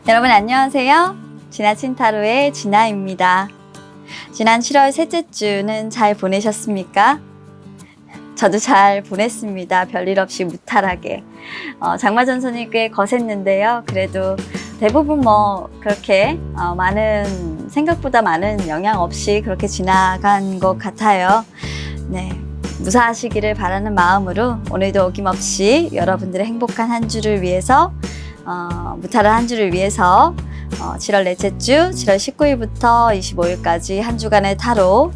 여러분 안녕하세요. 지나친 타로의 진아입니다. 지난 7월 셋째 주는 잘 보내셨습니까? 저도 잘 보냈습니다. 별일 없이 무탈하게. 장마전선이 꽤 거셌는데요. 그래도 대부분 그렇게 생각보다 많은 영향 없이 그렇게 지나간 것 같아요. 네. 무사하시기를 바라는 마음으로 오늘도 어김없이 여러분들의 행복한 한 주를 위해서 무탈한 한 주를 위해서 7월 넷째 주 7월 19일부터 25일까지 한 주간의 타로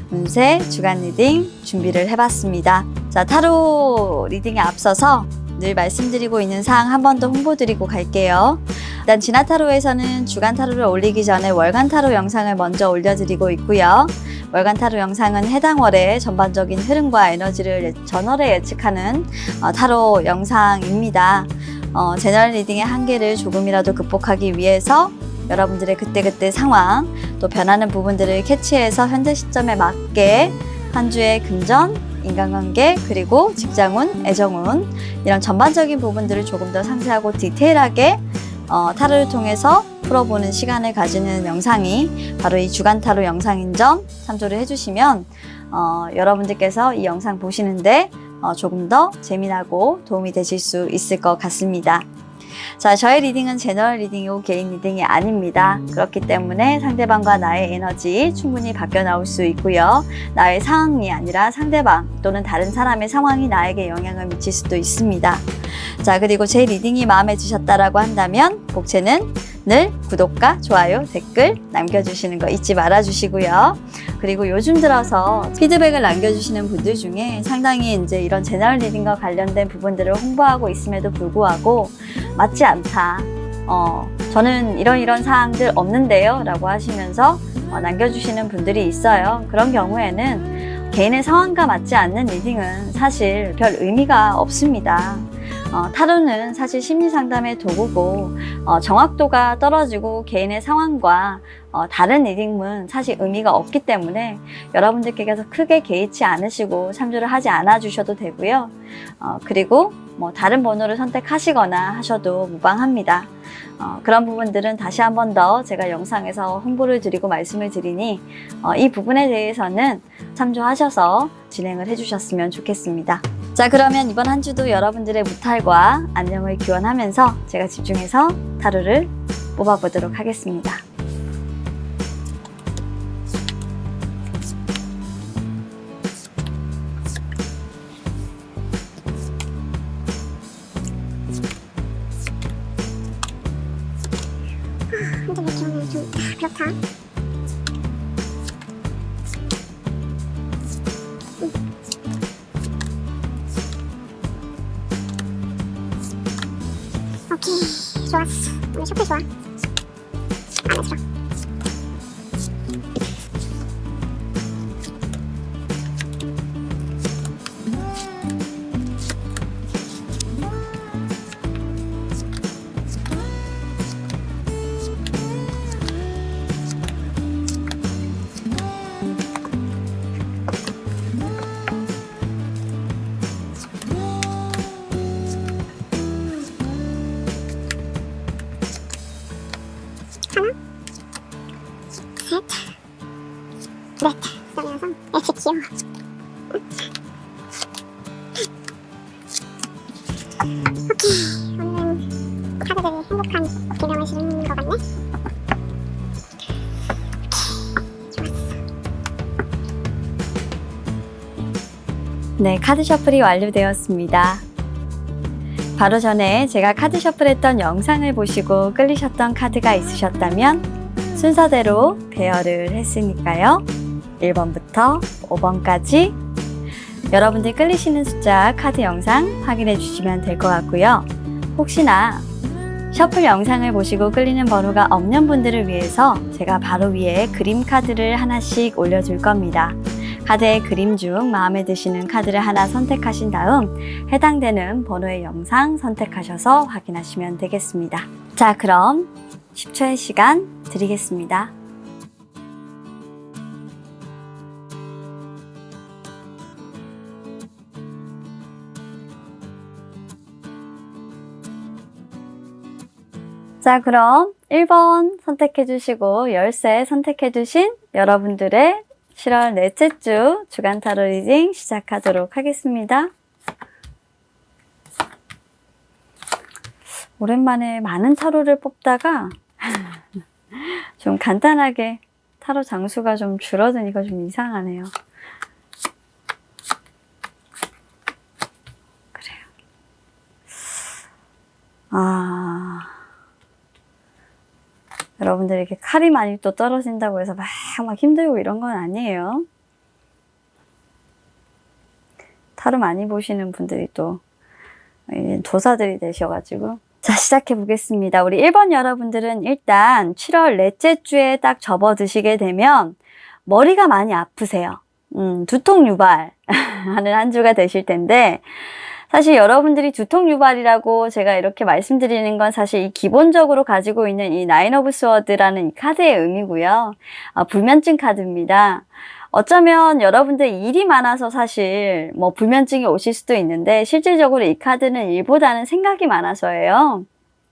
운세 주간 리딩 준비를 해봤습니다. 자, 타로 리딩에 앞서서 늘 말씀드리고 있는 사항 한 번 더 홍보드리고 갈게요. 일단 진화타로에서는 주간 타로를 올리기 전에 월간 타로 영상을 먼저 올려드리고 있고요. 월간 타로 영상은 해당 월의 전반적인 흐름과 에너지를 전월에 예측하는 타로 영상입니다. 제너럴 리딩의 한계를 조금이라도 극복하기 위해서 여러분들의 그때그때 상황, 또 변하는 부분들을 캐치해서 현재 시점에 맞게 한 주의 금전, 인간관계, 그리고 직장운, 애정운 이런 전반적인 부분들을 조금 더 상세하고 디테일하게 타로를 통해서 풀어보는 시간을 가지는 영상이 바로 이 주간 타로 영상인 점 참조를 해주시면 여러분들께서 이 영상 보시는데 조금 더 재미나고 도움이 되실 수 있을 것 같습니다. 자, 저의 리딩은 제너럴 리딩이고 개인 리딩이 아닙니다. 그렇기 때문에 상대방과 나의 에너지 충분히 바뀌어 나올 수 있고요. 나의 상황이 아니라 상대방 또는 다른 사람의 상황이 나에게 영향을 미칠 수도 있습니다. 자, 그리고 제 리딩이 마음에 드셨다라고 한다면 복채는 늘 구독과 좋아요, 댓글 남겨주시는 거 잊지 말아주시고요. 그리고 요즘 들어서 피드백을 남겨주시는 분들 중에 상당히 이제 이런 제너럴 리딩과 관련된 부분들을 홍보하고 있음에도 불구하고 맞지 않다. 저는 이런 사항들 없는데요. 라고 하시면서 남겨주시는 분들이 있어요. 그런 경우에는 개인의 상황과 맞지 않는 리딩은 사실 별 의미가 없습니다. 타로는 사실 심리상담의 도구고 정확도가 떨어지고 개인의 상황과 다른 리딩은 사실 의미가 없기 때문에 여러분들께서 크게 개의치 않으시고 참조를 하지 않아 주셔도 되고요. 그리고 다른 번호를 선택하시거나 하셔도 무방합니다. 그런 부분들은 다시 한 번 더 제가 영상에서 홍보를 드리고 말씀을 드리니 이 부분에 대해서는 참조하셔서 진행을 해주셨으면 좋겠습니다. 자, 그러면 이번 한 주도 여러분들의 무탈과 안녕을 기원하면서 제가 집중해서 타로를 뽑아보도록 하겠습니다. 근데 왜 이렇게 오늘 좀 그렇다. 오케이, 좋았어. 오늘 셔플 좋아. 마음에 들어. 하나, 셋, 넷. 이 녀석 애기 귀여워. 오케이, 오늘은 카드들이 행복한 기념을 지는 것 같네. 네, 카드 셔플이 완료되었습니다. 바로 전에 제가 카드 셔플했던 영상을 보시고 끌리셨던 카드가 있으셨다면 순서대로 대여를 했으니까요. 1번부터 5번까지 여러분들 끌리시는 숫자 카드 영상 확인해 주시면 될 것 같고요. 혹시나 셔플 영상을 보시고 끌리는 번호가 없는 분들을 위해서 제가 바로 위에 그림 카드를 하나씩 올려줄 겁니다. 카드의 그림 중 마음에 드시는 카드를 하나 선택하신 다음 해당되는 번호의 영상 선택하셔서 확인하시면 되겠습니다. 자, 그럼 10초의 시간 드리겠습니다. 자, 그럼 1번 선택해주시고 열쇠 선택해주신 여러분들의 7월 넷째 주 주간 타로 리딩 시작하도록 하겠습니다. 오랜만에 많은 타로를 뽑다가 좀 간단하게 타로 장수가 좀 줄어드니까 좀 이상하네요. 그래요. 여러분들에게 칼이 많이 또 떨어진다고 해서 막 힘들고 이런 건 아니에요. 타로 많이 보시는 분들이 또 도사들이 되셔가지고. 자, 시작해 보겠습니다. 우리 1번 여러분들은 일단 7월 넷째 주에 딱 접어드시게 되면 머리가 많이 아프세요. 두통 유발 하는 한 주가 되실 텐데, 사실 여러분들이 두통 유발이라고 제가 이렇게 말씀드리는 건 사실 이 기본적으로 가지고 있는 이 나인 오브 스워드라는 이 카드의 의미고요. 불면증 카드입니다. 어쩌면 여러분들 일이 많아서 사실 뭐 불면증이 오실 수도 있는데, 실질적으로 이 카드는 일보다는 생각이 많아서예요.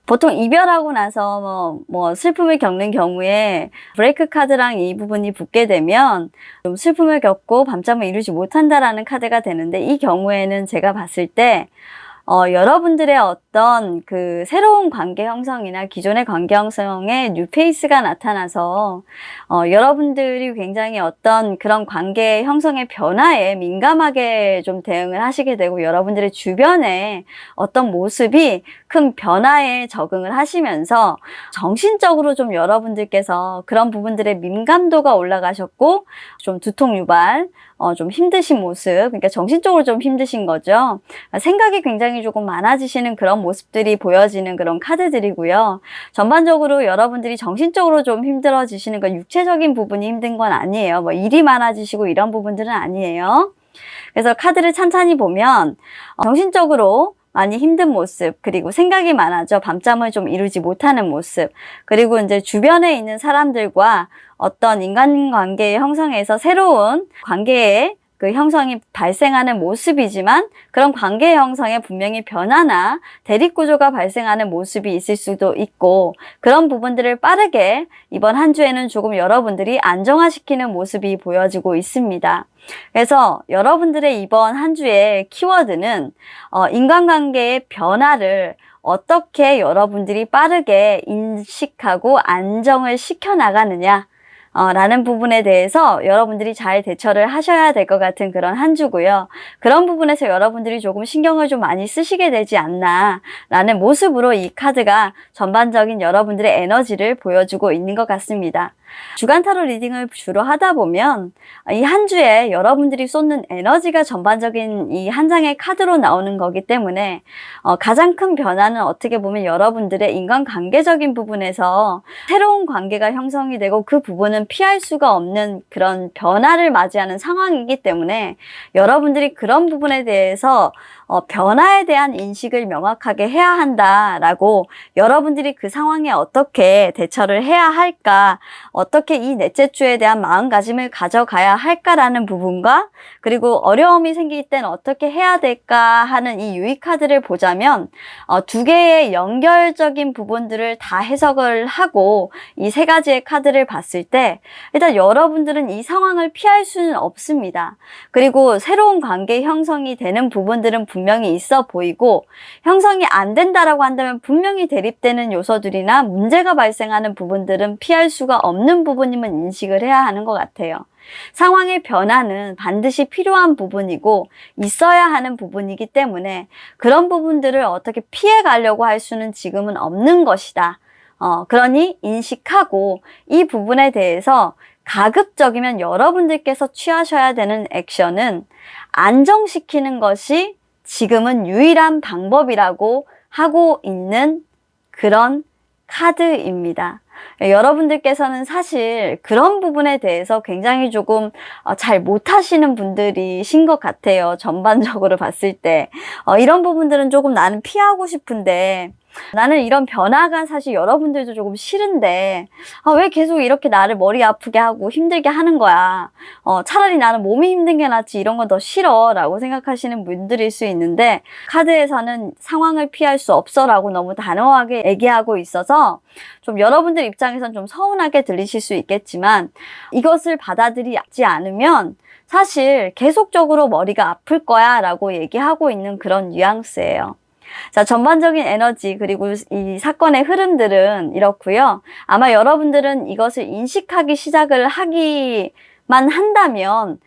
보통 이별하고 나서 뭐 슬픔을 겪는 경우에 브레이크 카드랑 이 부분이 붙게 되면 좀 슬픔을 겪고 밤잠을 이루지 못한다라는 카드가 되는데, 이 경우에는 제가 봤을 때 여러분들의 어떤 그 새로운 관계 형성이나 기존의 관계 형성에 뉴페이스가 나타나서 여러분들이 굉장히 어떤 그런 관계 형성의 변화에 민감하게 좀 대응을 하시게 되고, 여러분들의 주변에 어떤 모습이 큰 변화에 적응을 하시면서 정신적으로 좀 여러분들께서 그런 부분들의 민감도가 올라가셨고, 좀 두통 유발, 좀 힘드신 모습, 그러니까 정신적으로 좀 힘드신 거죠. 생각이 굉장히 조금 많아지시는 그런 모습들이 보여지는 그런 카드들이고요. 전반적으로 여러분들이 정신적으로 좀 힘들어지시는 건 육체적인 부분이 힘든 건 아니에요. 뭐 일이 많아지시고 이런 부분들은 아니에요. 그래서 카드를 찬찬히 보면 정신적으로 많이 힘든 모습, 그리고 생각이 많아져 밤잠을 좀 이루지 못하는 모습, 그리고 이제 주변에 있는 사람들과 어떤 인간관계의 형성에서 새로운 관계의 그 형성이 발생하는 모습이지만, 그런 관계 형성에 분명히 변화나 대립구조가 발생하는 모습이 있을 수도 있고, 그런 부분들을 빠르게 이번 한 주에는 조금 여러분들이 안정화시키는 모습이 보여지고 있습니다. 그래서 여러분들의 이번 한 주의 키워드는 인간관계의 변화를 어떻게 여러분들이 빠르게 인식하고 안정을 시켜 나가느냐 라는 부분에 대해서 여러분들이 잘 대처를 하셔야 될 것 같은 그런 한 주고요. 그런 부분에서 여러분들이 조금 신경을 좀 많이 쓰시게 되지 않나 라는 모습으로 이 카드가 전반적인 여러분들의 에너지를 보여주고 있는 것 같습니다. 주간 타로 리딩을 주로 하다 보면 이 한 주에 여러분들이 쏟는 에너지가 전반적인 이 한 장의 카드로 나오는 거기 때문에 가장 큰 변화는 어떻게 보면 여러분들의 인간관계적인 부분에서 새로운 관계가 형성이 되고, 그 부분은 피할 수가 없는 그런 변화를 맞이하는 상황이기 때문에 여러분들이 그런 부분에 대해서 변화에 대한 인식을 명확하게 해야 한다라고, 여러분들이 그 상황에 어떻게 대처를 해야 할까, 어떻게 이 넷째 주에 대한 마음가짐을 가져가야 할까라는 부분과, 그리고 어려움이 생길 땐 어떻게 해야 될까 하는 이 유의 카드를 보자면 두 개의 연결적인 부분들을 다 해석을 하고 이 세 가지의 카드를 봤을 때, 일단 여러분들은 이 상황을 피할 수는 없습니다. 그리고 새로운 관계 형성이 되는 부분들은 분명히 있어 보이고, 형성이 안 된다라고 한다면 분명히 대립되는 요소들이나 문제가 발생하는 부분들은 피할 수가 없는 부분임을 인식을 해야 하는 것 같아요. 상황의 변화는 반드시 필요한 부분이고 있어야 하는 부분이기 때문에 그런 부분들을 어떻게 피해 가려고 할 수는 지금은 없는 것이다. 그러니 인식하고 이 부분에 대해서 가급적이면 여러분들께서 취하셔야 되는 액션은 안정시키는 것이 지금은 유일한 방법이라고 하고 있는 그런 카드입니다. 여러분들께서는 사실 그런 부분에 대해서 굉장히 조금 잘 못하시는 분들이신 것 같아요. 전반적으로 봤을 때 이런 부분들은 조금 나는 피하고 싶은데 나는 이런 변화가 사실 여러분들도 조금 싫은데 왜 계속 이렇게 나를 머리 아프게 하고 힘들게 하는 거야. 차라리 나는 몸이 힘든 게 낫지 이런 건 더 싫어 라고 생각하시는 분들일 수 있는데 카드에서는 상황을 피할 수 없어 라고 너무 단호하게 얘기하고 있어서 좀 여러분들 입장에선 좀 서운하게 들리실 수 있겠지만 이것을 받아들이지 않으면 사실 계속적으로 머리가 아플 거야 라고 얘기하고 있는 그런 뉘앙스예요. 자, 전반적인 에너지 그리고 이 사건의 흐름들은 이렇고요. 아마 여러분들은 이것을 인식하기 시작을 하기만 한다면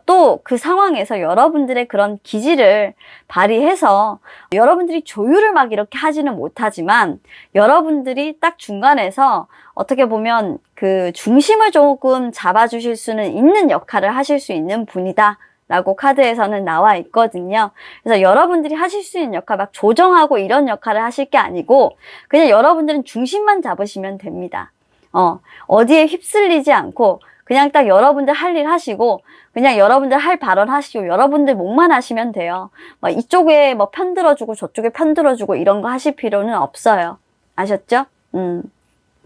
또 그 상황에서 여러분들의 그런 기질을 발휘해서 여러분들이 조율을 막 이렇게 하지는 못하지만 여러분들이 딱 중간에서 어떻게 보면 그 중심을 조금 잡아주실 수는 있는 역할을 하실 수 있는 분이다 라고 카드에서는 나와 있거든요. 그래서 여러분들이 하실 수 있는 역할 막 조정하고 이런 역할을 하실 게 아니고 그냥 여러분들은 중심만 잡으시면 됩니다. 어디에 휩쓸리지 않고 그냥 딱 여러분들 할 일 하시고 그냥 여러분들 할 발언 하시고 여러분들 몫만 하시면 돼요. 이쪽에 뭐 편들어주고 저쪽에 편들어주고 이런 거 하실 필요는 없어요. 아셨죠?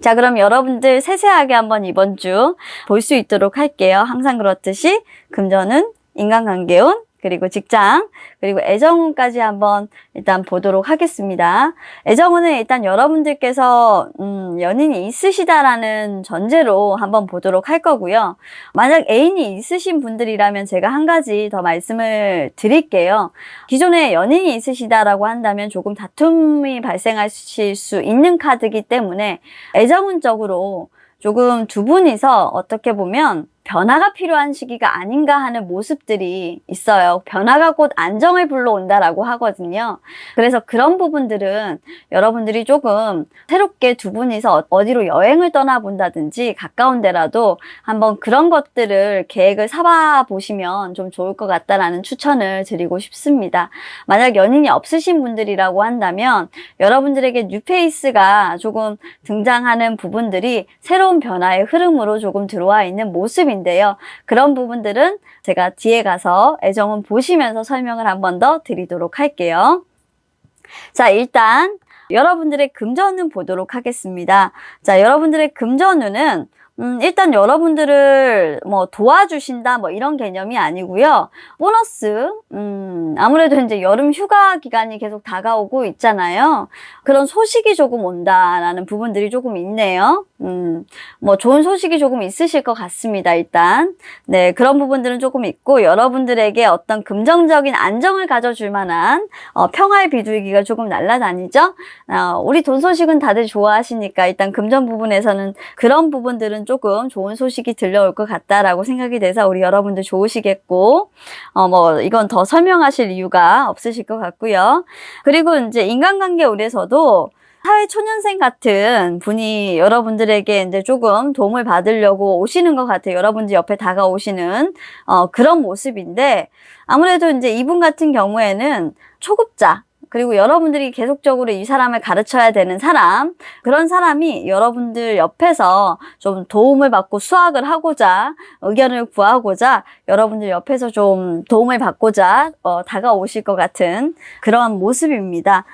자, 그럼 여러분들 세세하게 한번 이번 주 볼 수 있도록 할게요. 항상 그렇듯이 금전은 인간관계운, 그리고 직장, 그리고 애정운까지 한번 일단 보도록 하겠습니다. 애정운은 일단 여러분들께서 연인이 있으시다라는 전제로 한번 보도록 할 거고요. 만약 애인이 있으신 분들이라면 제가 한 가지 더 말씀을 드릴게요. 기존에 연인이 있으시다라고 한다면 조금 다툼이 발생하실 수 있는 카드이기 때문에 애정운적으로 조금 두 분이서 어떻게 보면 변화가 필요한 시기가 아닌가 하는 모습들이 있어요. 변화가 곧 안정을 불러온다라고 하거든요. 그래서 그런 부분들은 여러분들이 조금 새롭게 두 분이서 어디로 여행을 떠나본다든지 가까운 데라도 한번 그런 것들을 계획을 사봐 보시면 좀 좋을 것 같다라는 추천을 드리고 싶습니다. 만약 연인이 없으신 분들이라고 한다면 여러분들에게 뉴페이스가 조금 등장하는 부분들이 새로운 변화의 흐름으로 조금 들어와 있는 모습인데요. 그런 부분들은 제가 뒤에 가서 애정운 보시면서 설명을 한 번 더 드리도록 할게요. 자, 일단 여러분들의 금전운 보도록 하겠습니다. 자, 여러분들의 금전운은 일단 여러분들을 뭐 도와주신다 뭐 이런 개념이 아니고요. 보너스, 아무래도 이제 여름 휴가 기간이 계속 다가오고 있잖아요. 그런 소식이 조금 온다라는 부분들이 조금 있네요. 뭐 좋은 소식이 조금 있으실 것 같습니다. 일단 네, 그런 부분들은 조금 있고 여러분들에게 어떤 금전적인 안정을 가져줄 만한 평화의 비둘기가 조금 날아다니죠. 우리 돈 소식은 다들 좋아하시니까 일단 금전 부분에서는 그런 부분들은 조금 좋은 소식이 들려올 것 같다라고 생각이 돼서 우리 여러분들 좋으시겠고 뭐 이건 더 설명하실 이유가 없으실 것 같고요. 그리고 이제 인간관계 운에서도 사회초년생 같은 분이 여러분들에게 이제 조금 도움을 받으려고 오시는 것 같아요. 여러분들 옆에 다가오시는 그런 모습인데 아무래도 이제 이분 같은 경우에는 초급자 그리고 여러분들이 계속적으로 이 사람을 가르쳐야 되는 사람, 그런 사람이 여러분들 옆에서 좀 도움을 받고 수학을 하고자, 의견을 구하고자, 여러분들 옆에서 좀 도움을 받고자 다가오실 것 같은 그런 모습입니다.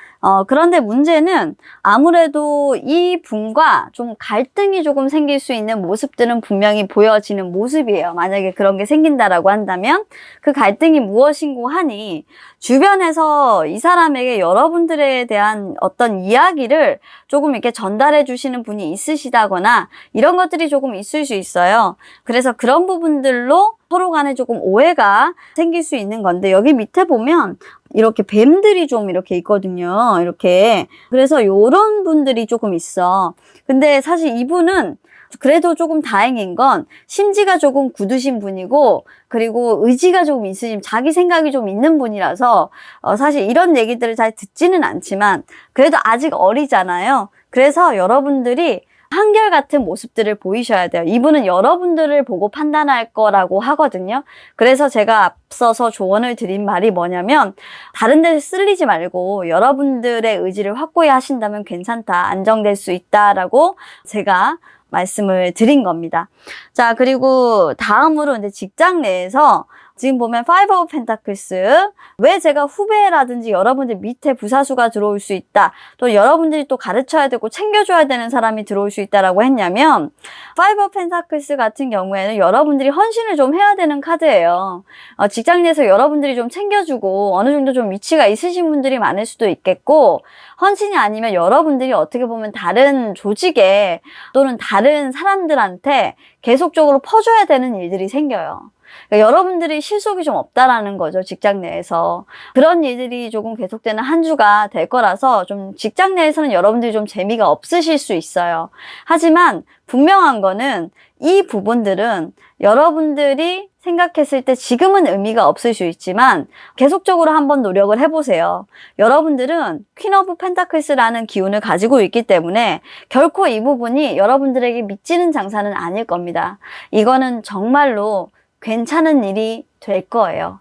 그런데 문제는 아무래도 이 분과 좀 갈등이 조금 생길 수 있는 모습들은 분명히 보여지는 모습이에요. 만약에 그런 게 생긴다라고 한다면 그 갈등이 무엇인고 하니 주변에서 이 사람에게 여러분들에 대한 어떤 이야기를 조금 이렇게 전달해 주시는 분이 있으시다거나 이런 것들이 조금 있을 수 있어요. 그래서 그런 부분들로 서로 간에 조금 오해가 생길 수 있는 건데 여기 밑에 보면 이렇게 뱀들이 좀 이렇게 있거든요. 이렇게. 그래서 요런 분들이 조금 있어. 근데 사실 이분은 그래도 조금 다행인 건 심지가 조금 굳으신 분이고 그리고 의지가 조금 있으신 자기 생각이 좀 있는 분이라서 사실 이런 얘기들을 잘 듣지는 않지만 그래도 아직 어리잖아요. 그래서 여러분들이 한결같은 모습들을 보이셔야 돼요. 이분은 여러분들을 보고 판단할 거라고 하거든요. 그래서 제가 앞서서 조언을 드린 말이 뭐냐면 다른 데서 쓸리지 말고 여러분들의 의지를 확고히 하신다면 괜찮다. 안정될 수 있다라고 제가 말씀을 드린 겁니다. 자, 그리고 다음으로 이제 직장 내에서 지금 보면 파이브 오브 펜타클스, 왜 제가 후배라든지 여러분들 밑에 부사수가 들어올 수 있다, 또 여러분들이 또 가르쳐야 되고 챙겨줘야 되는 사람이 들어올 수 있다라고 했냐면, 파이브 오브 펜타클스 같은 경우에는 여러분들이 헌신을 좀 해야 되는 카드예요. 직장 내에서 여러분들이 좀 챙겨주고 어느 정도 좀 위치가 있으신 분들이 많을 수도 있겠고, 헌신이 아니면 여러분들이 어떻게 보면 다른 조직에 또는 다른 사람들한테 계속적으로 퍼줘야 되는 일들이 생겨요. 그러니까 여러분들이 실속이 좀 없다라는 거죠, 직장 내에서. 그런 일들이 조금 계속되는 한 주가 될 거라서 좀 직장 내에서는 여러분들이 좀 재미가 없으실 수 있어요. 하지만 분명한 거는 이 부분들은 여러분들이 생각했을 때 지금은 의미가 없을 수 있지만 계속적으로 한번 노력을 해보세요. 여러분들은 퀸 오브 펜타클스라는 기운을 가지고 있기 때문에 결코 이 부분이 여러분들에게 미치는 장사는 아닐 겁니다. 이거는 정말로 괜찮은 일이 될 거예요.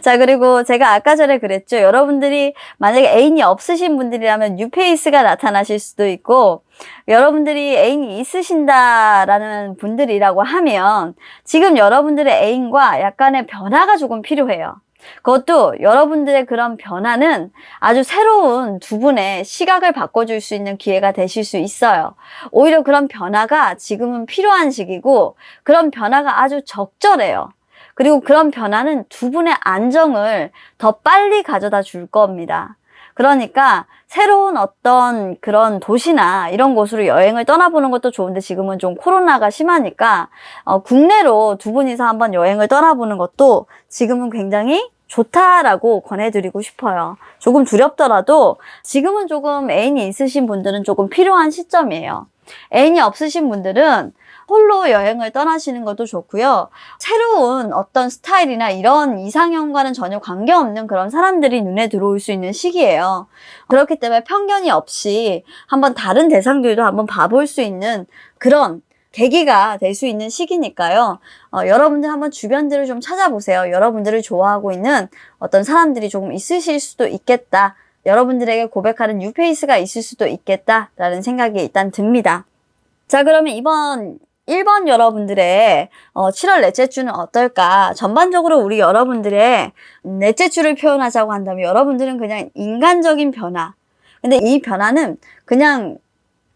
자, 그리고 제가 아까 전에 그랬죠. 여러분들이 만약에 애인이 없으신 분들이라면 뉴페이스가 나타나실 수도 있고, 여러분들이 애인이 있으신다라는 분들이라고 하면 지금 여러분들의 애인과 약간의 변화가 조금 필요해요. 그것도 여러분들의 그런 변화는 아주 새로운 두 분의 시각을 바꿔줄 수 있는 기회가 되실 수 있어요. 오히려 그런 변화가 지금은 필요한 시기고, 그런 변화가 아주 적절해요. 그리고 그런 변화는 두 분의 안정을 더 빨리 가져다 줄 겁니다. 그러니까 새로운 어떤 그런 도시나 이런 곳으로 여행을 떠나보는 것도 좋은데, 지금은 좀 코로나가 심하니까 국내로 두 분이서 한번 여행을 떠나보는 것도 지금은 굉장히 좋다라고 권해드리고 싶어요. 조금 두렵더라도 지금은 조금 애인이 있으신 분들은 조금 필요한 시점이에요. 애인이 없으신 분들은 홀로 여행을 떠나시는 것도 좋고요. 새로운 어떤 스타일이나 이런 이상형과는 전혀 관계없는 그런 사람들이 눈에 들어올 수 있는 시기예요. 그렇기 때문에 편견이 없이 한번 다른 대상들도 한번 봐볼 수 있는 그런 계기가 될 수 있는 시기니까요. 여러분들 한번 주변들을 좀 찾아보세요. 여러분들을 좋아하고 있는 어떤 사람들이 조금 있으실 수도 있겠다. 여러분들에게 고백하는 뉴페이스가 있을 수도 있겠다라는 생각이 일단 듭니다. 자, 그러면 이번 1번 여러분들의 7월 넷째 주는 어떨까? 전반적으로 우리 여러분들의 넷째 주를 표현하자고 한다면 여러분들은 그냥 인간적인 변화. 근데 이 변화는 그냥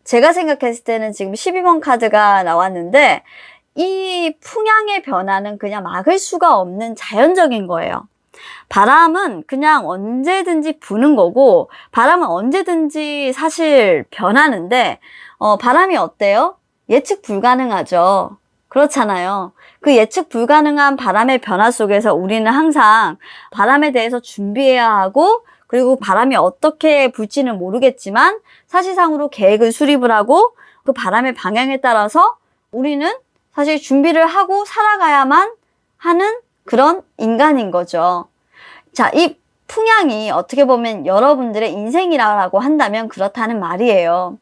제가 생각했을 때는 지금 12번 카드가 나왔는데, 이 풍향의 변화는 그냥 막을 수가 없는 자연적인 거예요. 바람은 그냥 언제든지 부는 거고, 바람은 언제든지 사실 변하는데, 바람이 어때요? 예측 불가능하죠. 그렇잖아요. 그 예측 불가능한 바람의 변화 속에서 우리는 항상 바람에 대해서 준비해야 하고, 그리고 바람이 어떻게 불지는 모르겠지만 사실상으로 계획을 수립을 하고 그 바람의 방향에 따라서 우리는 사실 준비를 하고 살아가야만 하는 그런 인간인 거죠. 자, 이 풍향이 어떻게 보면 여러분들의 인생이라고 한다면 그렇다는 말이에요.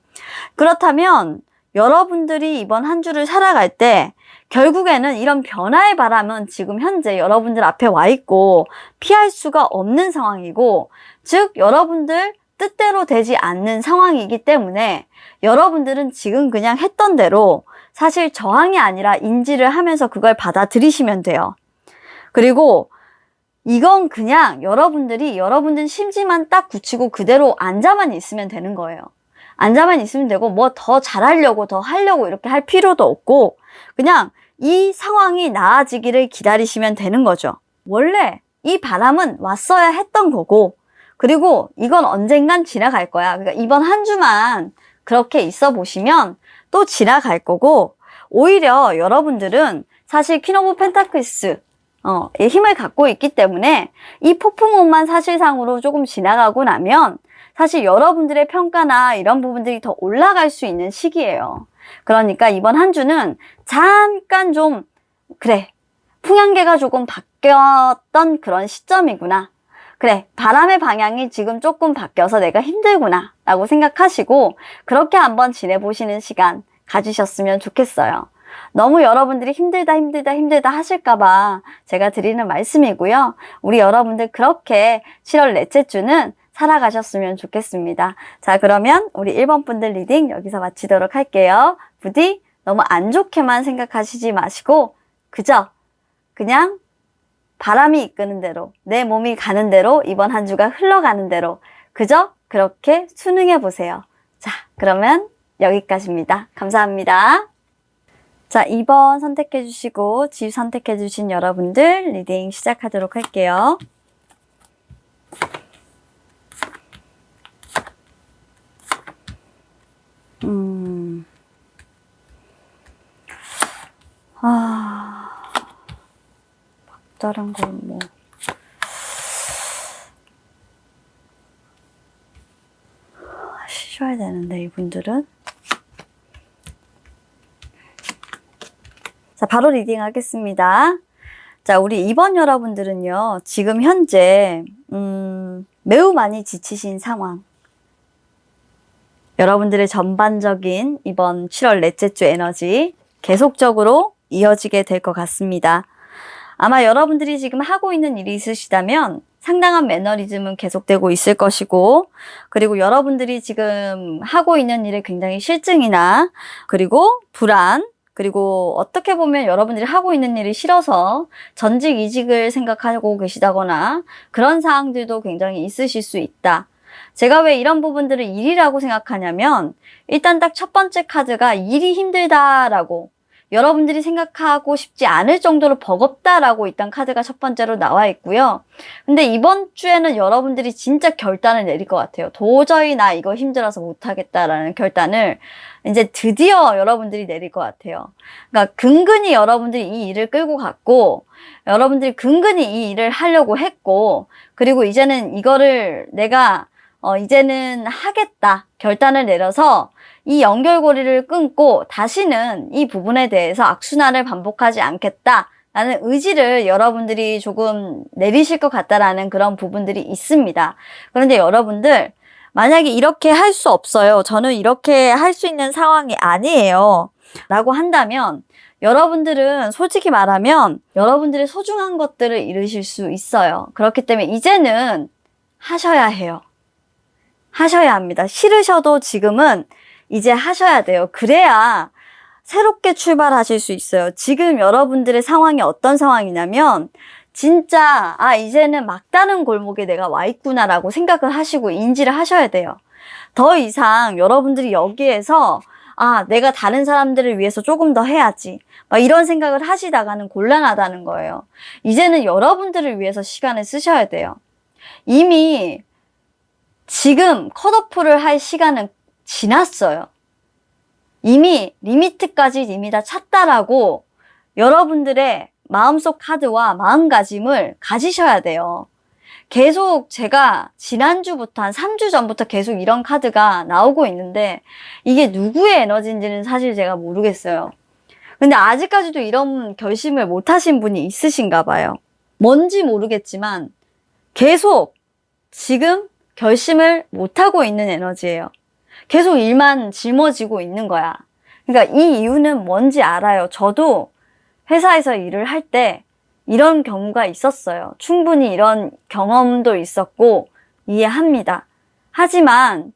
그렇다면 여러분들이 이번 한 주를 살아갈 때 결국에는 이런 변화의 바람은 지금 현재 여러분들 앞에 와 있고 피할 수가 없는 상황이고, 즉 여러분들 뜻대로 되지 않는 상황이기 때문에 여러분들은 지금 그냥 했던 대로 사실 저항이 아니라 인지를 하면서 그걸 받아들이시면 돼요. 그리고 이건 그냥 여러분들이 여러분들 심지만 딱 굳히고 그대로 앉아만 있으면 되는 거예요. 앉아만 있으면 되고 뭐 더 잘하려고 더 하려고 이렇게 할 필요도 없고, 그냥 이 상황이 나아지기를 기다리시면 되는 거죠. 원래 이 바람은 왔어야 했던 거고, 그리고 이건 언젠간 지나갈 거야. 그러니까 이번 한 주만 그렇게 있어 보시면 또 지나갈 거고, 오히려 여러분들은 사실 퀸 오브 펜타클스 이 힘을 갖고 있기 때문에 이 폭풍우만 사실상으로 조금 지나가고 나면 사실 여러분들의 평가나 이런 부분들이 더 올라갈 수 있는 시기예요. 그러니까 이번 한 주는 잠깐 좀 그래, 풍향계가 조금 바뀌었던 그런 시점이구나. 그래, 바람의 방향이 지금 조금 바뀌어서 내가 힘들구나 라고 생각하시고 그렇게 한번 지내보시는 시간 가지셨으면 좋겠어요. 너무 여러분들이 힘들다 하실까봐 제가 드리는 말씀이고요. 우리 여러분들 그렇게 7월 넷째 주는 살아가셨으면 좋겠습니다. 자, 그러면 우리 1번 분들 리딩 여기서 마치도록 할게요. 부디 너무 안 좋게만 생각하시지 마시고 그저 그냥 바람이 이끄는 대로, 내 몸이 가는 대로, 이번 한 주가 흘러가는 대로 그저 그렇게 순응해 보세요. 자, 그러면 여기까지입니다. 감사합니다. 자, 2번 선택해 주시고 집 선택해 주신 여러분들 리딩 시작하도록 할게요. 다른 건 뭐. 쉬셔야 되는데, 이분들은. 자, 바로 리딩 하겠습니다. 자, 우리 2번 여러분들은요, 지금 현재, 매우 많이 지치신 상황. 여러분들의 전반적인 이번 7월 넷째 주 에너지 계속적으로 이어지게 될 것 같습니다. 아마 여러분들이 지금 하고 있는 일이 있으시다면 상당한 매너리즘은 계속되고 있을 것이고, 그리고 여러분들이 지금 하고 있는 일에 굉장히 실증이나, 그리고 불안, 그리고 어떻게 보면 여러분들이 하고 있는 일이 싫어서 전직 이직을 생각하고 계시다거나 그런 사항들도 굉장히 있으실 수 있다. 제가 왜 이런 부분들을 일이라고 생각하냐면, 일단 딱 첫 번째 카드가 일이 힘들다라고, 여러분들이 생각하고 싶지 않을 정도로 버겁다라고 일단 카드가 첫 번째로 나와 있고요. 근데 이번 주에는 여러분들이 진짜 결단을 내릴 것 같아요. 도저히 나 이거 힘들어서 못하겠다라는 결단을 이제 드디어 여러분들이 내릴 것 같아요. 그러니까 근근히 여러분들이 이 일을 끌고 갔고, 여러분들이 근근히 이 일을 하려고 했고, 그리고 이제는 이거를 내가 이제는 하겠다 결단을 내려서 이 연결고리를 끊고 다시는 이 부분에 대해서 악순환을 반복하지 않겠다라는 의지를 여러분들이 조금 내리실 것 같다라는 그런 부분들이 있습니다. 그런데 여러분들, 만약에 이렇게 할 수 없어요. 저는 이렇게 할 수 있는 상황이 아니에요. 라고 한다면 여러분들은 솔직히 말하면 여러분들의 소중한 것들을 잃으실 수 있어요. 그렇기 때문에 이제는 하셔야 해요. 하셔야 합니다. 싫으셔도 지금은 이제 하셔야 돼요. 그래야 새롭게 출발하실 수 있어요. 지금 여러분들의 상황이 어떤 상황이냐면 진짜 이제는 막다른 골목에 내가 와 있구나라고 생각을 하시고 인지를 하셔야 돼요. 더 이상 여러분들이 여기에서 내가 다른 사람들을 위해서 조금 더 해야지 막 이런 생각을 하시다가는 곤란하다는 거예요. 이제는 여러분들을 위해서 시간을 쓰셔야 돼요. 이미 지금 컷오프를 할 시간은 지났어요. 이미 리미트까지 이미 다 찼다라고 여러분들의 마음속 카드와 마음가짐을 가지셔야 돼요. 계속 제가 지난주부터 한 3주 전부터 계속 이런 카드가 나오고 있는데 이게 누구의 에너지인지는 사실 제가 모르겠어요. 근데 아직까지도 이런 결심을 못 하신 분이 있으신가 봐요. 뭔지 모르겠지만 계속 지금 결심을 못하고 있는 에너지예요. 계속 일만 짊어지고 있는 거야. 그러니까 이 이유는 뭔지 알아요. 저도 회사에서 일을 할 때 이런 경우가 있었어요. 충분히 이런 경험도 있었고 이해합니다. 하지만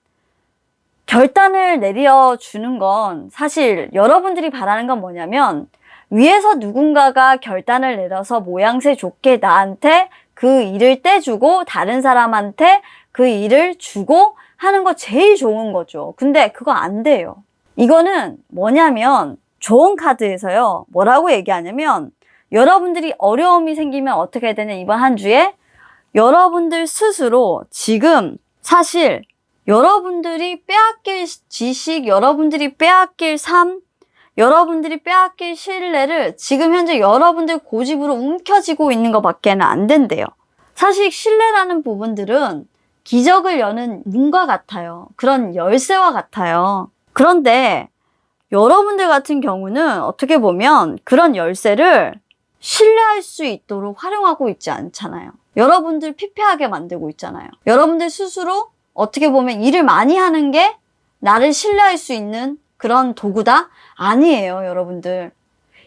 결단을 내려주는 건 사실 여러분들이 바라는 건 뭐냐면 위에서 누군가가 결단을 내려서 모양새 좋게 나한테 그 일을 떼주고 다른 사람한테 그 일을 주고 하는 거 제일 좋은 거죠. 근데 그거 안 돼요. 이거는 뭐냐면 좋은 카드에서요. 뭐라고 얘기하냐면 여러분들이 어려움이 생기면 어떻게 해야 되냐 이번 한 주에 여러분들 스스로 지금 사실 여러분들이 빼앗길 지식, 여러분들이 빼앗길 삶, 여러분들이 빼앗길 신뢰를 지금 현재 여러분들 고집으로 움켜쥐고 있는 것밖에는 안 된대요. 사실 신뢰라는 부분들은 기적을 여는 문과 같아요. 그런 열쇠와 같아요. 그런데 여러분들 같은 경우는 어떻게 보면 그런 열쇠를 신뢰할 수 있도록 활용하고 있지 않잖아요. 여러분들 피폐하게 만들고 있잖아요. 여러분들 스스로 어떻게 보면 일을 많이 하는 게 나를 신뢰할 수 있는 그런 도구다? 아니에요, 여러분들.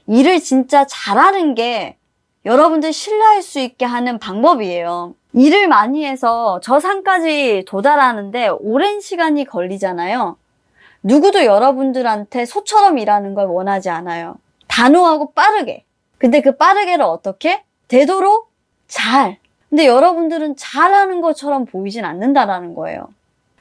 일을 진짜 잘하는 게 여러분들 신뢰할 수 있게 하는 방법이에요. 일을 많이 해서 저 산까지 도달하는데 오랜 시간이 걸리잖아요. 누구도 여러분들한테 소처럼 일하는 걸 원하지 않아요. 단호하고 빠르게. 근데 그 빠르게를 어떻게? 되도록 잘. 근데 여러분들은 잘하는 것처럼 보이진 않는다라는 거예요.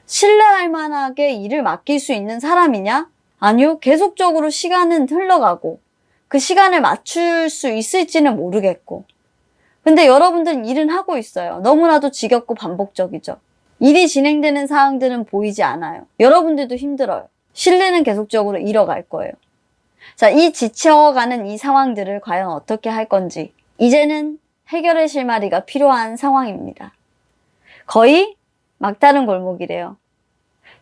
신뢰할 만하게 일을 맡길 수 있는 사람이냐? 아니요. 계속적으로 시간은 흘러가고 그 시간을 맞출 수 있을지는 모르겠고. 근데 여러분들은 일은 하고 있어요. 너무나도 지겹고 반복적이죠. 일이 진행되는 사항들은 보이지 않아요. 여러분들도 힘들어요. 신뢰는 계속적으로 잃어갈 거예요. 자, 이 지쳐가는 이 상황들을 과연 어떻게 할 건지 이제는 해결의 실마리가 필요한 상황입니다. 거의 막다른 골목이래요.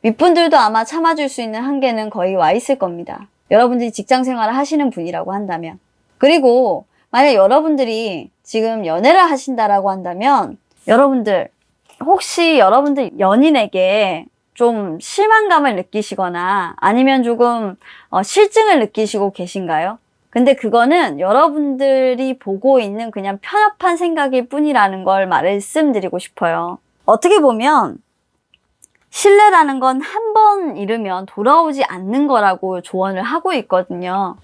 윗분들도 아마 참아줄 수 있는 한계는 거의 와 있을 겁니다. 여러분들이 직장 생활을 하시는 분이라고 한다면. 그리고 만약 여러분들이 지금 연애를 하신다라고 한다면 여러분들 혹시 여러분들 연인에게 좀 실망감을 느끼시거나 아니면 조금 실증을 느끼시고 계신가요? 근데 그거는 여러분들이 보고 있는 그냥 편협한 생각일 뿐이라는 걸 말씀드리고 싶어요. 어떻게 보면 신뢰라는 건 한 번 잃으면 돌아오지 않는 거라고 조언을 하고 있거든요.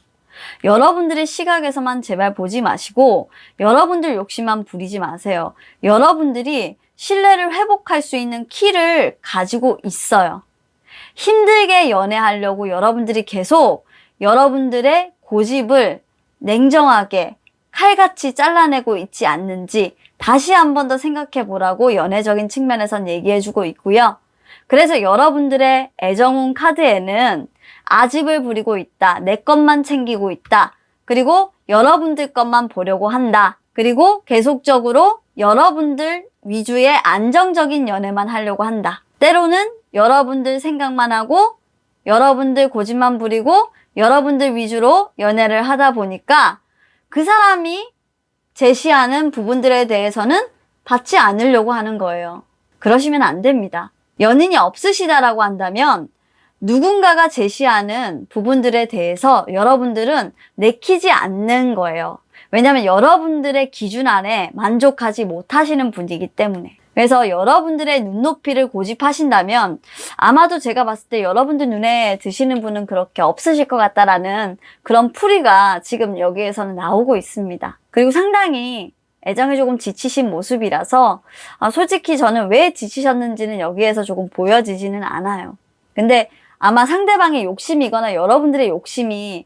여러분들의 시각에서만 제발 보지 마시고 여러분들 욕심만 부리지 마세요. 여러분들이 신뢰를 회복할 수 있는 키를 가지고 있어요. 힘들게 연애하려고 여러분들이 계속 여러분들의 고집을 냉정하게 칼같이 잘라내고 있지 않는지 다시 한 번 더 생각해 보라고 연애적인 측면에선 얘기해주고 있고요. 그래서 여러분들의 애정운 카드에는 아집을 부리고 있다. 내 것만 챙기고 있다. 그리고 여러분들 것만 보려고 한다. 그리고 계속적으로 여러분들 위주의 안정적인 연애만 하려고 한다. 때로는 여러분들 생각만 하고 여러분들 고집만 부리고 여러분들 위주로 연애를 하다 보니까 그 사람이 제시하는 부분들에 대해서는 받지 않으려고 하는 거예요. 그러시면 안 됩니다. 연인이 없으시다라고 한다면 누군가가 제시하는 부분들에 대해서 여러분들은 내키지 않는 거예요. 왜냐하면 여러분들의 기준 안에 만족하지 못하시는 분이기 때문에. 그래서 여러분들의 눈높이를 고집하신다면 아마도 제가 봤을 때 여러분들 눈에 드시는 분은 그렇게 없으실 것 같다라는 그런 풀이가 지금 여기에서는 나오고 있습니다. 그리고 상당히 애정이 조금 지치신 모습이라서 솔직히 저는 왜 지치셨는지는 여기에서 조금 보여지지는 않아요. 근데 아마 상대방의 욕심이거나 여러분들의 욕심이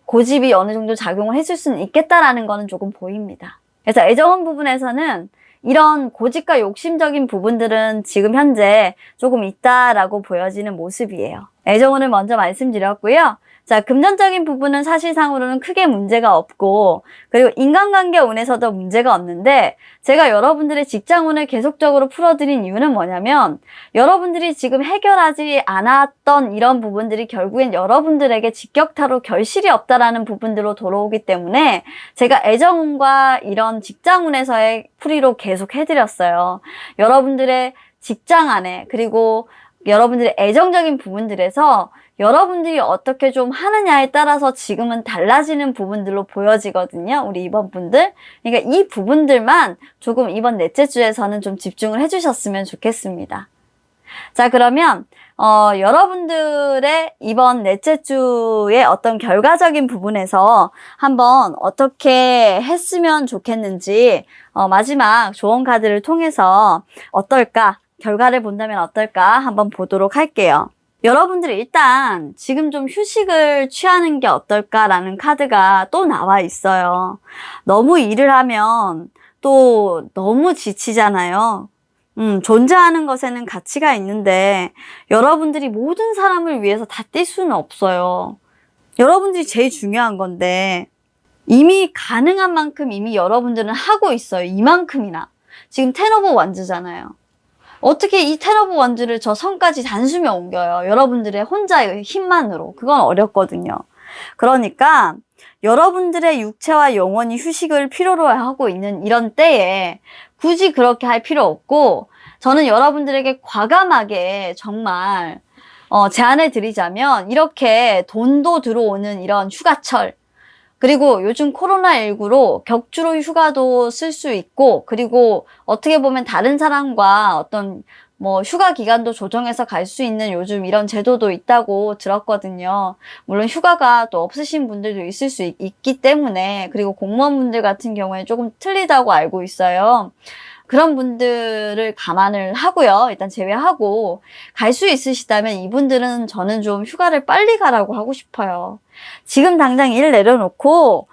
고집이 어느 정도 작용을 했을 수는 있겠다라는 거는 조금 보입니다. 그래서 애정원 부분에서는 이런 고집과 욕심적인 부분들은 지금 현재 조금 있다라고 보여지는 모습이에요. 애정운을 먼저 말씀드렸고요. 자, 금전적인 부분은 사실상으로는 크게 문제가 없고 그리고 인간관계 운에서도 문제가 없는데 제가 여러분들의 직장운을 계속적으로 풀어드린 이유는 뭐냐면 여러분들이 지금 해결하지 않았던 이런 부분들이 결국엔 여러분들에게 직격타로 결실이 없다라는 부분들로 돌아오기 때문에 제가 애정운과 이런 직장운에서의 풀이로 계속 해드렸어요. 여러분들의 직장 안에 그리고 여러분들의 애정적인 부분들에서 여러분들이 어떻게 좀 하느냐에 따라서 지금은 달라지는 부분들로 보여지거든요. 우리 이번 분들. 그러니까 이 부분들만 조금 이번 넷째 주에서는 좀 집중을 해주셨으면 좋겠습니다. 자, 그러면 여러분들의 이번 넷째 주의 어떤 결과적인 부분에서 한번 어떻게 했으면 좋겠는지 마지막 조언 카드를 통해서 어떨까? 결과를 본다면 어떨까? 한번 보도록 할게요. 여러분들이 일단 지금 좀 휴식을 취하는 게 어떨까라는 카드가 또 나와 있어요. 너무 일을 하면 또 너무 지치잖아요. 존재하는 것에는 가치가 있는데 여러분들이 모든 사람을 위해서 다 뛸 수는 없어요. 여러분들이 제일 중요한 건데 이미 가능한 만큼 이미 여러분들은 하고 있어요. 이만큼이나. 지금 텐 오브 원즈잖아요. 어떻게 이 텐 오브 원즈를 저 선까지 단숨에 옮겨요? 여러분들의 혼자의 힘만으로. 그건 어렵거든요. 그러니까 여러분들의 육체와 영혼이 휴식을 필요로 하고 있는 이런 때에 굳이 그렇게 할 필요 없고 저는 여러분들에게 과감하게 정말 제안을 드리자면 이렇게 돈도 들어오는 이런 휴가철 그리고 요즘 코로나19로 격주로 휴가도 쓸 수 있고 그리고 어떻게 보면 다른 사람과 어떤 뭐 휴가 기간도 조정해서 갈 수 있는 요즘 이런 제도도 있다고 들었거든요. 물론 휴가가 또 없으신 분들도 있을 수 있기 때문에, 그리고 공무원분들 같은 경우에 조금 틀리다고 알고 있어요. 그런 분들을 감안을 하고요. 일단 제외하고 갈 수 있으시다면 이분들은 저는 좀 휴가를 빨리 가라고 하고 싶어요. 지금 당장 일 내려놓고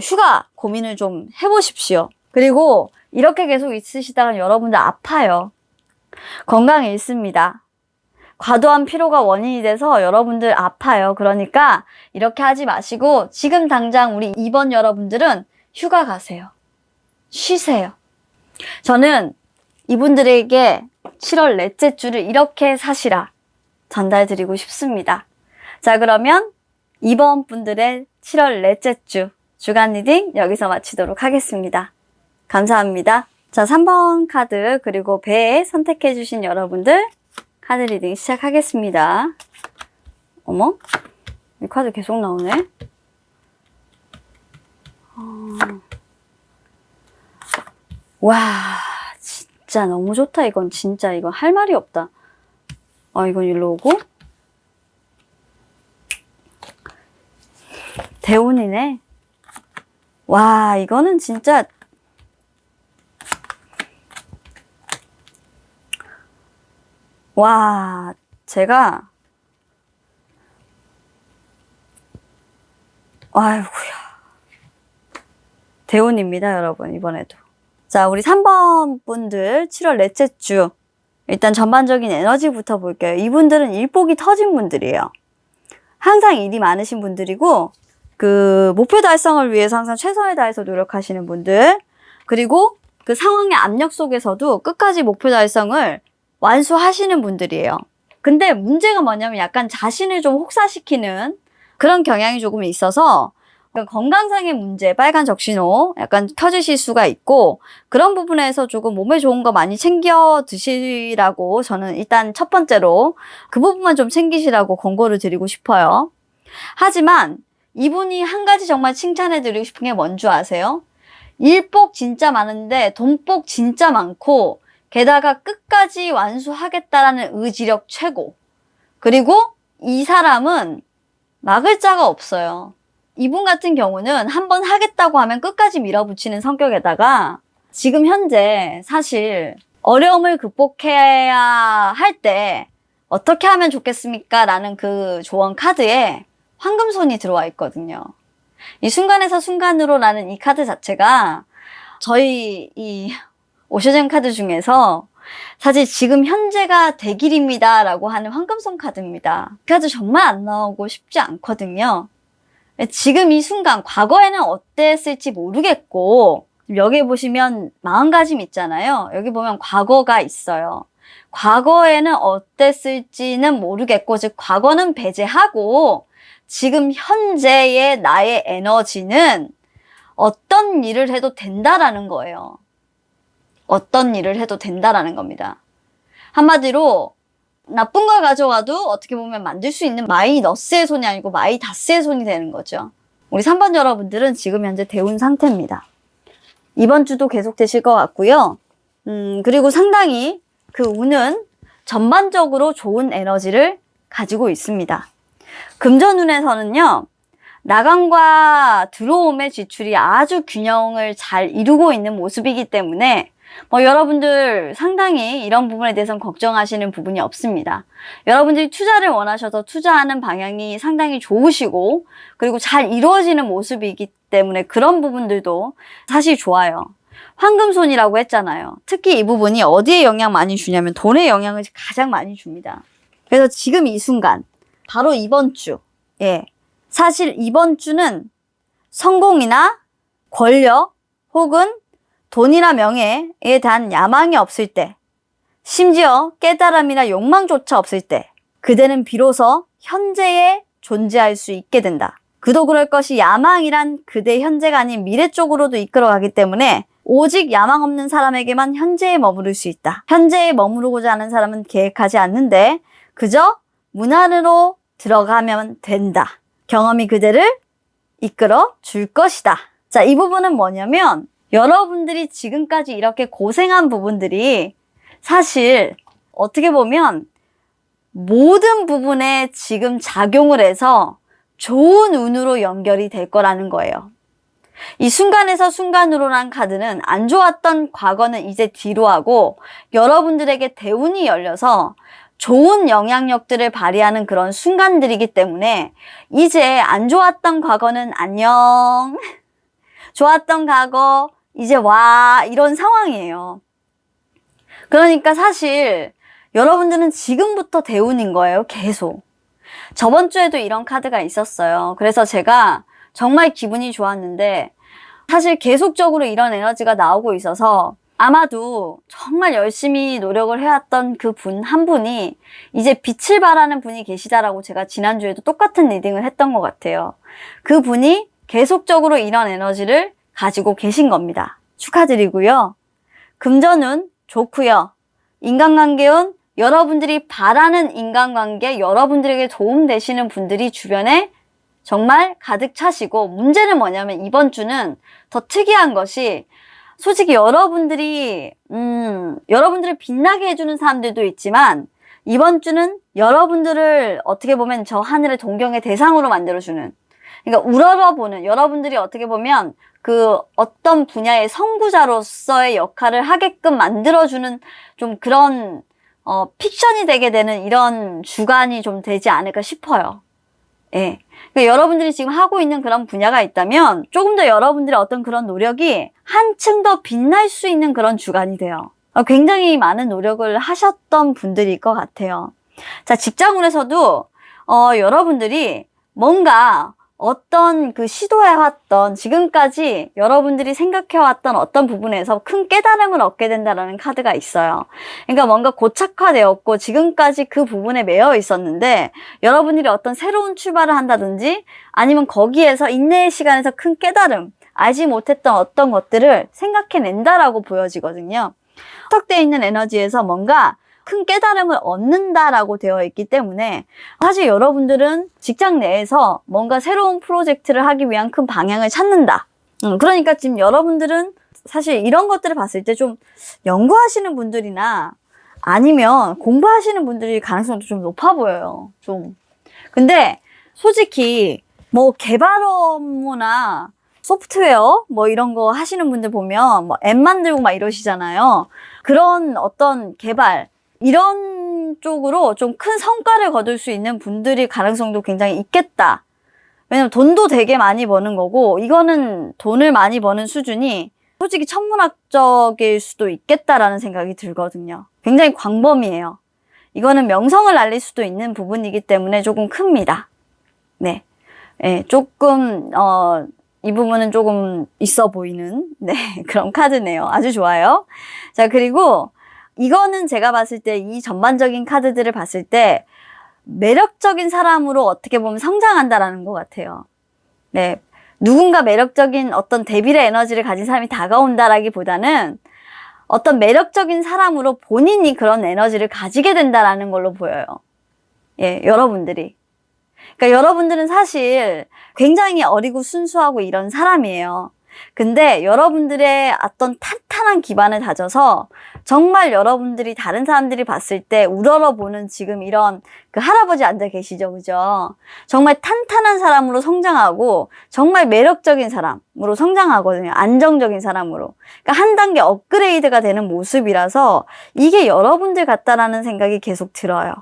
휴가 고민을 좀 해보십시오. 그리고 이렇게 계속 있으시다가 여러분들 아파요. 건강에 있습니다. 과도한 피로가 원인이 돼서 여러분들 아파요. 그러니까 이렇게 하지 마시고 지금 당장 우리 2번 여러분들은 휴가 가세요. 쉬세요. 저는 이분들에게 7월 넷째 주를 이렇게 사시라 전달드리고 싶습니다. 자, 그러면 2번 분들의 7월 넷째 주 주간 리딩 여기서 마치도록 하겠습니다. 감사합니다. 자, 3번 카드 그리고 배 선택해 주신 여러분들 카드 리딩 시작하겠습니다. 어머? 이 카드 계속 나오네. 와, 진짜 너무 좋다. 이건 진짜 이건 할 말이 없다. 이건 일로 오고 대운이네. 와, 이거는 진짜 와, 제가 아이고야. 대운입니다, 여러분. 이번에도. 자, 우리 3번 분들 7월 넷째 주 일단 전반적인 에너지부터 볼게요. 이분들은 일복이 터진 분들이에요. 항상 일이 많으신 분들이고 그 목표 달성을 위해서 항상 최선을 다해서 노력하시는 분들, 그리고 그 상황의 압력 속에서도 끝까지 목표 달성을 완수하시는 분들이에요. 근데 문제가 뭐냐면 약간 자신을 좀 혹사시키는 그런 경향이 조금 있어서 건강상의 문제, 빨간 적신호 약간 켜지실 수가 있고, 그런 부분에서 조금 몸에 좋은 거 많이 챙겨 드시라고 저는 일단 첫 번째로 그 부분만 좀 챙기시라고 권고를 드리고 싶어요. 하지만 이분이 한 가지 정말 칭찬해 드리고 싶은 게 뭔 줄 아세요? 일복 진짜 많은데 돈복 진짜 많고, 게다가 끝까지 완수하겠다라는 의지력 최고. 그리고 이 사람은 막을 자가 없어요. 이분 같은 경우는 한번 하겠다고 하면 끝까지 밀어붙이는 성격에다가 지금 현재 사실 어려움을 극복해야 할 때 어떻게 하면 좋겠습니까? 라는 그 조언 카드에 황금손이 들어와 있거든요. 이 순간에서 순간으로 라는 이 카드 자체가 저희 이 오셔젠 카드 중에서 사실 지금 현재가 대길입니다 라고 하는 황금손 카드입니다. 이 카드 정말 안 나오고 싶지 않거든요. 지금 이 순간, 과거에는 어땠을지 모르겠고, 여기 보시면 마음가짐 있잖아요. 여기 보면 과거가 있어요. 과거에는 어땠을지는 모르겠고, 즉 과거는 배제하고 지금 현재의 나의 에너지는 어떤 일을 해도 된다라는 거예요. 어떤 일을 해도 된다라는 겁니다. 한마디로 나쁜 걸 가져와도 어떻게 보면 만들 수 있는 마이너스의 손이 아니고 마이다스의 손이 되는 거죠. 우리 3번 여러분들은 지금 현재 대운 상태입니다. 이번 주도 계속 되실 것 같고요. 그리고 상당히 그 운은 전반적으로 좋은 에너지를 가지고 있습니다. 금전운에서는요, 나감과 들어옴의 지출이 아주 균형을 잘 이루고 있는 모습이기 때문에 여러분들 상당히 이런 부분에 대해서는 걱정하시는 부분이 없습니다. 여러분들이 투자를 원하셔서 투자하는 방향이 상당히 좋으시고, 그리고 잘 이루어지는 모습이기 때문에 그런 부분들도 사실 좋아요. 황금손이라고 했잖아요. 특히 이 부분이 어디에 영향 많이 주냐면 돈에 영향을 가장 많이 줍니다. 그래서 지금 이 순간, 바로 이번 주, 사실 이번 주는 성공이나 권력 혹은 돈이나 명예에 대한 야망이 없을 때, 심지어 깨달음이나 욕망조차 없을 때, 그대는 비로소 현재에 존재할 수 있게 된다. 그도 그럴 것이 야망이란 그대 현재가 아닌 미래 쪽으로도 이끌어가기 때문에 오직 야망 없는 사람에게만 현재에 머무를 수 있다. 현재에 머무르고자 하는 사람은 계획하지 않는데 그저 문 안으로 들어가면 된다. 경험이 그대를 이끌어 줄 것이다. 자, 이 부분은 뭐냐면 여러분들이 지금까지 이렇게 고생한 부분들이 사실 어떻게 보면 모든 부분에 지금 작용을 해서 좋은 운으로 연결이 될 거라는 거예요. 이 순간에서 순간으로란 카드는 안 좋았던 과거는 이제 뒤로 하고 여러분들에게 대운이 열려서 좋은 영향력들을 발휘하는 그런 순간들이기 때문에 이제 안 좋았던 과거는 안녕, 좋았던 과거 이제 와, 이런 상황이에요. 그러니까 사실 여러분들은 지금부터 대운인 거예요. 계속. 저번 주에도 이런 카드가 있었어요. 그래서 제가 정말 기분이 좋았는데 사실 계속적으로 이런 에너지가 나오고 있어서 아마도 정말 열심히 노력을 해왔던 그 분 한 분이 이제 빛을 발하는 분이 계시다라고 제가 지난주에도 똑같은 리딩을 했던 것 같아요. 그 분이 계속적으로 이런 에너지를 가지고 계신 겁니다. 축하드리고요. 금전운 좋고요. 인간관계운 여러분들이 바라는 인간관계, 여러분들에게 도움되시는 분들이 주변에 정말 가득 차시고, 문제는 뭐냐면 이번 주는 더 특이한 것이 솔직히 여러분들을 빛나게 해주는 사람들도 있지만 이번 주는 여러분들을 어떻게 보면 저 하늘의 동경의 대상으로 만들어주는, 그러니까 우러러보는, 여러분들이 어떻게 보면 그 어떤 분야의 선구자로서의 역할을 하게끔 만들어주는 좀 그런 픽션이 되게 되는 이런 주간이 좀 되지 않을까 싶어요. 예. 그러니까 여러분들이 지금 하고 있는 그런 분야가 있다면 조금 더 여러분들의 어떤 그런 노력이 한층 더 빛날 수 있는 그런 주간이 돼요. 굉장히 많은 노력을 하셨던 분들일 것 같아요. 자, 직장운에서도 여러분들이 뭔가 어떤 그 시도해왔던, 지금까지 여러분들이 생각해왔던 어떤 부분에서 큰 깨달음을 얻게 된다는 카드가 있어요. 그러니까 뭔가 고착화되었고 지금까지 그 부분에 매여 있었는데 여러분들이 어떤 새로운 출발을 한다든지 아니면 거기에서 인내의 시간에서 큰 깨달음, 알지 못했던 어떤 것들을 생각해낸다라고 보여지거든요. 턱되어 있는 에너지에서 뭔가 큰 깨달음을 얻는다라고 되어 있기 때문에 사실 여러분들은 직장 내에서 뭔가 새로운 프로젝트를 하기 위한 큰 방향을 찾는다. 그러니까 지금 여러분들은 사실 이런 것들을 봤을 때 좀 연구하시는 분들이나 아니면 공부하시는 분들이 가능성도 좀 높아 보여요. 좀. 근데 솔직히 뭐 개발 업무나 소프트웨어 뭐 이런 거 하시는 분들 보면 뭐 앱 만들고 막 이러시잖아요. 그런 어떤 개발 이런 쪽으로 좀 큰 성과를 거둘 수 있는 분들이 가능성도 굉장히 있겠다. 왜냐면 돈도 되게 많이 버는 거고 이거는 돈을 많이 버는 수준이 솔직히 천문학적일 수도 있겠다라는 생각이 들거든요. 굉장히 광범위해요. 이거는 명성을 날릴 수도 있는 부분이기 때문에 조금 큽니다. 네. 네, 조금 이 부분은 조금 있어 보이는 그런 카드네요. 아주 좋아요. 자, 그리고 이거는 제가 봤을 때 이 전반적인 카드들을 봤을 때 매력적인 사람으로 어떻게 보면 성장한다라는 것 같아요. 네. 누군가 매력적인 어떤 데빌의 에너지를 가진 사람이 다가온다라기보다는 어떤 매력적인 사람으로 본인이 그런 에너지를 가지게 된다라는 걸로 보여요. 예, 여러분들이. 그러니까 여러분들은 사실 굉장히 어리고 순수하고 이런 사람이에요. 근데 여러분들의 어떤 탄탄한 기반을 다져서 정말 여러분들이 다른 사람들이 봤을 때 우러러보는 지금 이런 그 할아버지 앉아 계시죠, 그죠? 정말 탄탄한 사람으로 성장하고 정말 매력적인 사람으로 성장하거든요. 안정적인 사람으로. 그러니까 한 단계 업그레이드가 되는 모습이라서 이게 여러분들 같다라는 생각이 계속 들어요.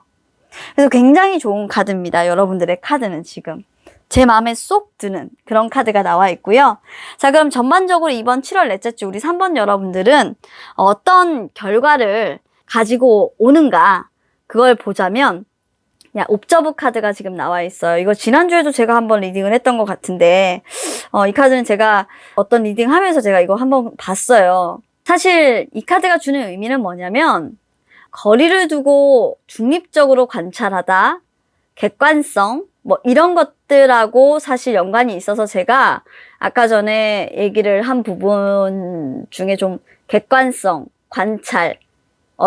그래서 굉장히 좋은 카드입니다. 여러분들의 카드는 지금. 제 마음에 쏙 드는 그런 카드가 나와 있고요. 자, 그럼 전반적으로 이번 7월 넷째 주 우리 3번 여러분들은 어떤 결과를 가지고 오는가 그걸 보자면 옵저브 카드가 지금 나와 있어요. 이거 지난주에도 제가 한번 리딩을 했던 것 같은데 이 카드는 제가 어떤 리딩 하면서 제가 이거 한번 봤어요. 사실 이 카드가 주는 의미는 뭐냐면 거리를 두고 중립적으로 관찰하다, 객관성, 뭐 이런 것들하고 사실 연관이 있어서 제가 아까 전에 얘기를 한 부분 중에 좀 객관성, 관찰,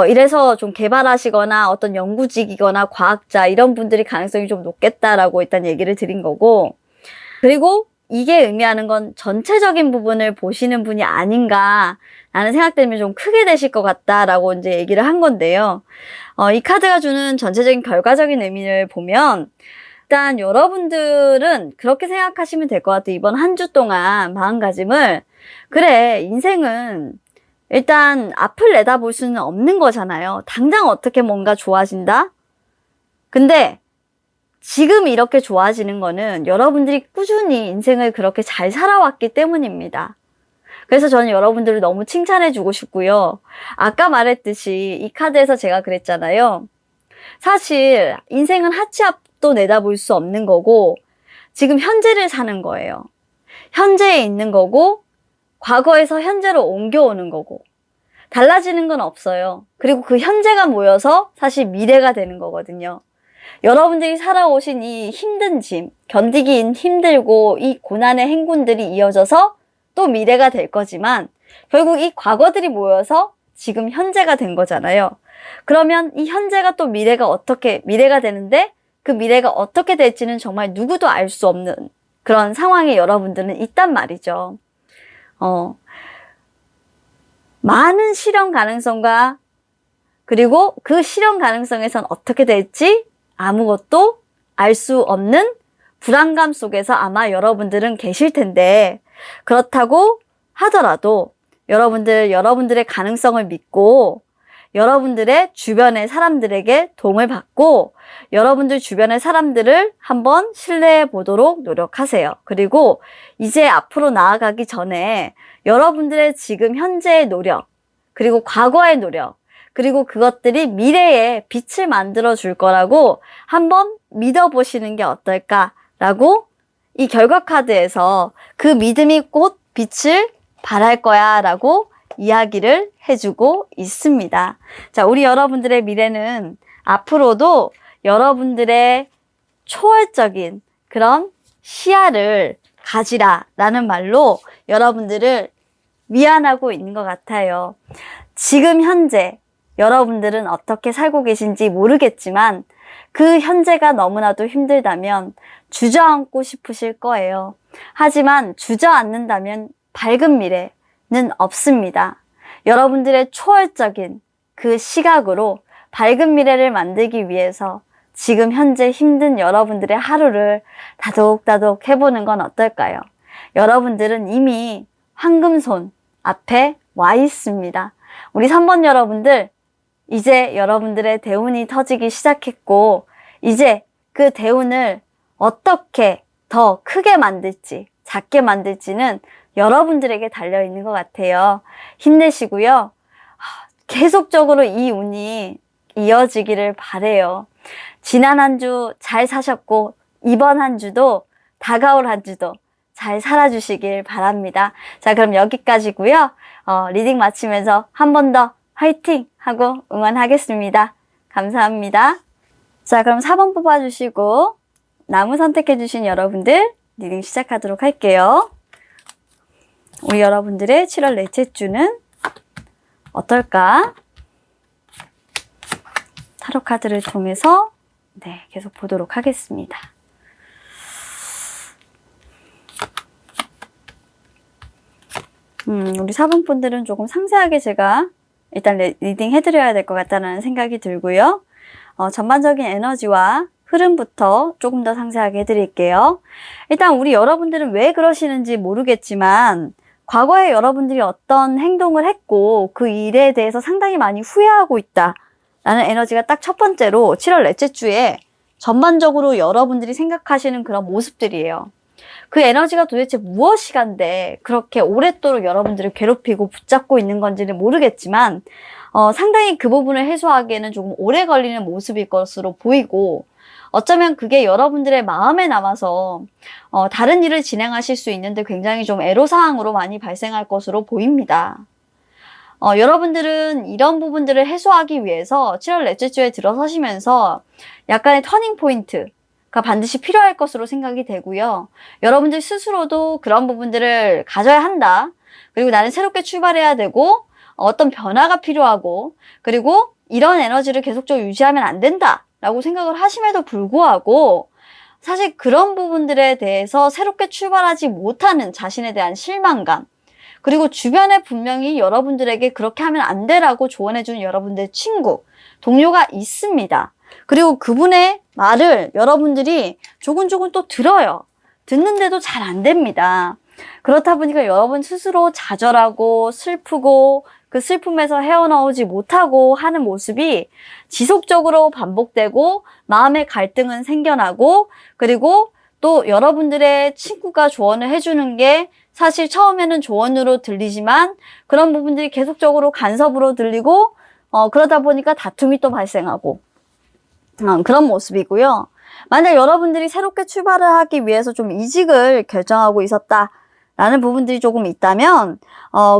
이래서 좀 개발하시거나 어떤 연구직이거나 과학자 이런 분들이 가능성이 좀 높겠다라고 일단 얘기를 드린 거고, 그리고 이게 의미하는 건 전체적인 부분을 보시는 분이 아닌가 라는 생각 때문에 좀 크게 되실 것 같다라고 이제 얘기를 한 건데요. 이 카드가 주는 전체적인 결과적인 의미를 보면 일단 여러분들은 그렇게 생각하시면 될 것 같아요. 이번 한 주 동안 마음가짐을 그래, 인생은 일단 앞을 내다볼 수는 없는 거잖아요. 당장 어떻게 뭔가 좋아진다? 근데 지금 이렇게 좋아지는 거는 여러분들이 꾸준히 인생을 그렇게 잘 살아왔기 때문입니다. 그래서 저는 여러분들을 너무 칭찬해주고 싶고요. 아까 말했듯이 이 카드에서 제가 그랬잖아요. 사실 인생은 하치 앞도 내다볼 수 없는 거고 지금 현재를 사는 거예요. 현재에 있는 거고 과거에서 현재로 옮겨오는 거고 달라지는 건 없어요. 그리고 그 현재가 모여서 사실 미래가 되는 거거든요. 여러분들이 살아오신 이 힘든 짐, 견디기 힘들고 이 고난의 행군들이 이어져서 또 미래가 될 거지만 결국 이 과거들이 모여서 지금 현재가 된 거잖아요. 그러면 이 현재가 또 미래가 되는데 그 미래가 어떻게 될지는 정말 누구도 알 수 없는 그런 상황에 여러분들은 있단 말이죠. 많은 실현 가능성과 그리고 그 실현 가능성에선 어떻게 될지 아무것도 알 수 없는 불안감 속에서 아마 여러분들은 계실 텐데 그렇다고 하더라도 여러분들의 가능성을 믿고 여러분들의 주변의 사람들에게 도움을 받고 여러분들 주변의 사람들을 한번 신뢰해 보도록 노력하세요. 그리고 이제 앞으로 나아가기 전에 여러분들의 지금 현재의 노력, 그리고 과거의 노력, 그리고 그것들이 미래에 빛을 만들어 줄 거라고 한번 믿어보시는 게 어떨까라고 이 결과 카드에서 그 믿음이 곧 빛을 발할 거야 라고 이야기를 해주고 있습니다. 자, 우리 여러분들의 미래는 앞으로도 여러분들의 초월적인 그런 시야를 가지라 라는 말로 여러분들을 위안하고 있는 것 같아요. 지금 현재 여러분들은 어떻게 살고 계신지 모르겠지만 그 현재가 너무나도 힘들다면 주저앉고 싶으실 거예요. 하지만 주저앉는다면 밝은 미래는 없습니다. 여러분들의 초월적인 그 시각으로 밝은 미래를 만들기 위해서 지금 현재 힘든 여러분들의 하루를 다독다독 해보는 건 어떨까요? 여러분들은 이미 황금손 앞에 와 있습니다. 우리 3번 여러분들, 이제 여러분들의 대운이 터지기 시작했고 이제 그 대운을 어떻게 더 크게 만들지 작게 만들지는 여러분들에게 달려있는 것 같아요. 힘내시고요. 계속적으로 이 운이 이어지기를 바래요. 지난 한 주 잘 사셨고 이번 한 주도 다가올 한 주도 잘 살아주시길 바랍니다. 자, 그럼 여기까지고요. 리딩 마치면서 한 번 더 화이팅! 하고 응원하겠습니다. 감사합니다. 자, 그럼 4번 뽑아주시고 나무 선택해주신 여러분들 리딩 시작하도록 할게요. 우리 여러분들의 7월 넷째 주는 어떨까? 타로 카드를 통해서 계속 보도록 하겠습니다. 우리 4번 분들은 조금 상세하게 제가 일단 리딩 해드려야 될 것 같다는 생각이 들고요. 전반적인 에너지와 흐름부터 조금 더 상세하게 해드릴게요. 일단 우리 여러분들은 왜 그러시는지 모르겠지만 과거에 여러분들이 어떤 행동을 했고 그 일에 대해서 상당히 많이 후회하고 있다라는 에너지가 딱 첫 번째로 7월 넷째 주에 전반적으로 여러분들이 생각하시는 그런 모습들이에요. 그 에너지가 도대체 무엇이간데 그렇게 오랫도록 여러분들을 괴롭히고 붙잡고 있는 건지는 모르겠지만 상당히 그 부분을 해소하기에는 조금 오래 걸리는 모습일 것으로 보이고 어쩌면 그게 여러분들의 마음에 남아서 다른 일을 진행하실 수 있는데 굉장히 좀 애로사항으로 많이 발생할 것으로 보입니다. 여러분들은 이런 부분들을 해소하기 위해서 7월 넷째 주에 들어서시면서 약간의 터닝 포인트가 반드시 필요할 것으로 생각이 되고요. 여러분들 스스로도 그런 부분들을 가져야 한다. 그리고 나는 새롭게 출발해야 되고 어떤 변화가 필요하고 그리고 이런 에너지를 계속적으로 유지하면 안 된다 라고 생각을 하심에도 불구하고 사실 그런 부분들에 대해서 새롭게 출발하지 못하는 자신에 대한 실망감, 그리고 주변에 분명히 여러분들에게 그렇게 하면 안 되라고 조언해주는 여러분들의 친구, 동료가 있습니다. 그리고 그분의 말을 여러분들이 조금조금 또 들어요. 듣는데도 잘 안 됩니다. 그렇다 보니까 여러분 스스로 좌절하고 슬프고 그 슬픔에서 헤어나오지 못하고 하는 모습이 지속적으로 반복되고 마음의 갈등은 생겨나고, 그리고 또 여러분들의 친구가 조언을 해주는 게 사실 처음에는 조언으로 들리지만 그런 부분들이 계속적으로 간섭으로 들리고 그러다 보니까 다툼이 또 발생하고 그런 모습이고요. 만약 여러분들이 새롭게 출발을 하기 위해서 좀 이직을 결정하고 있었다라는 부분들이 조금 있다면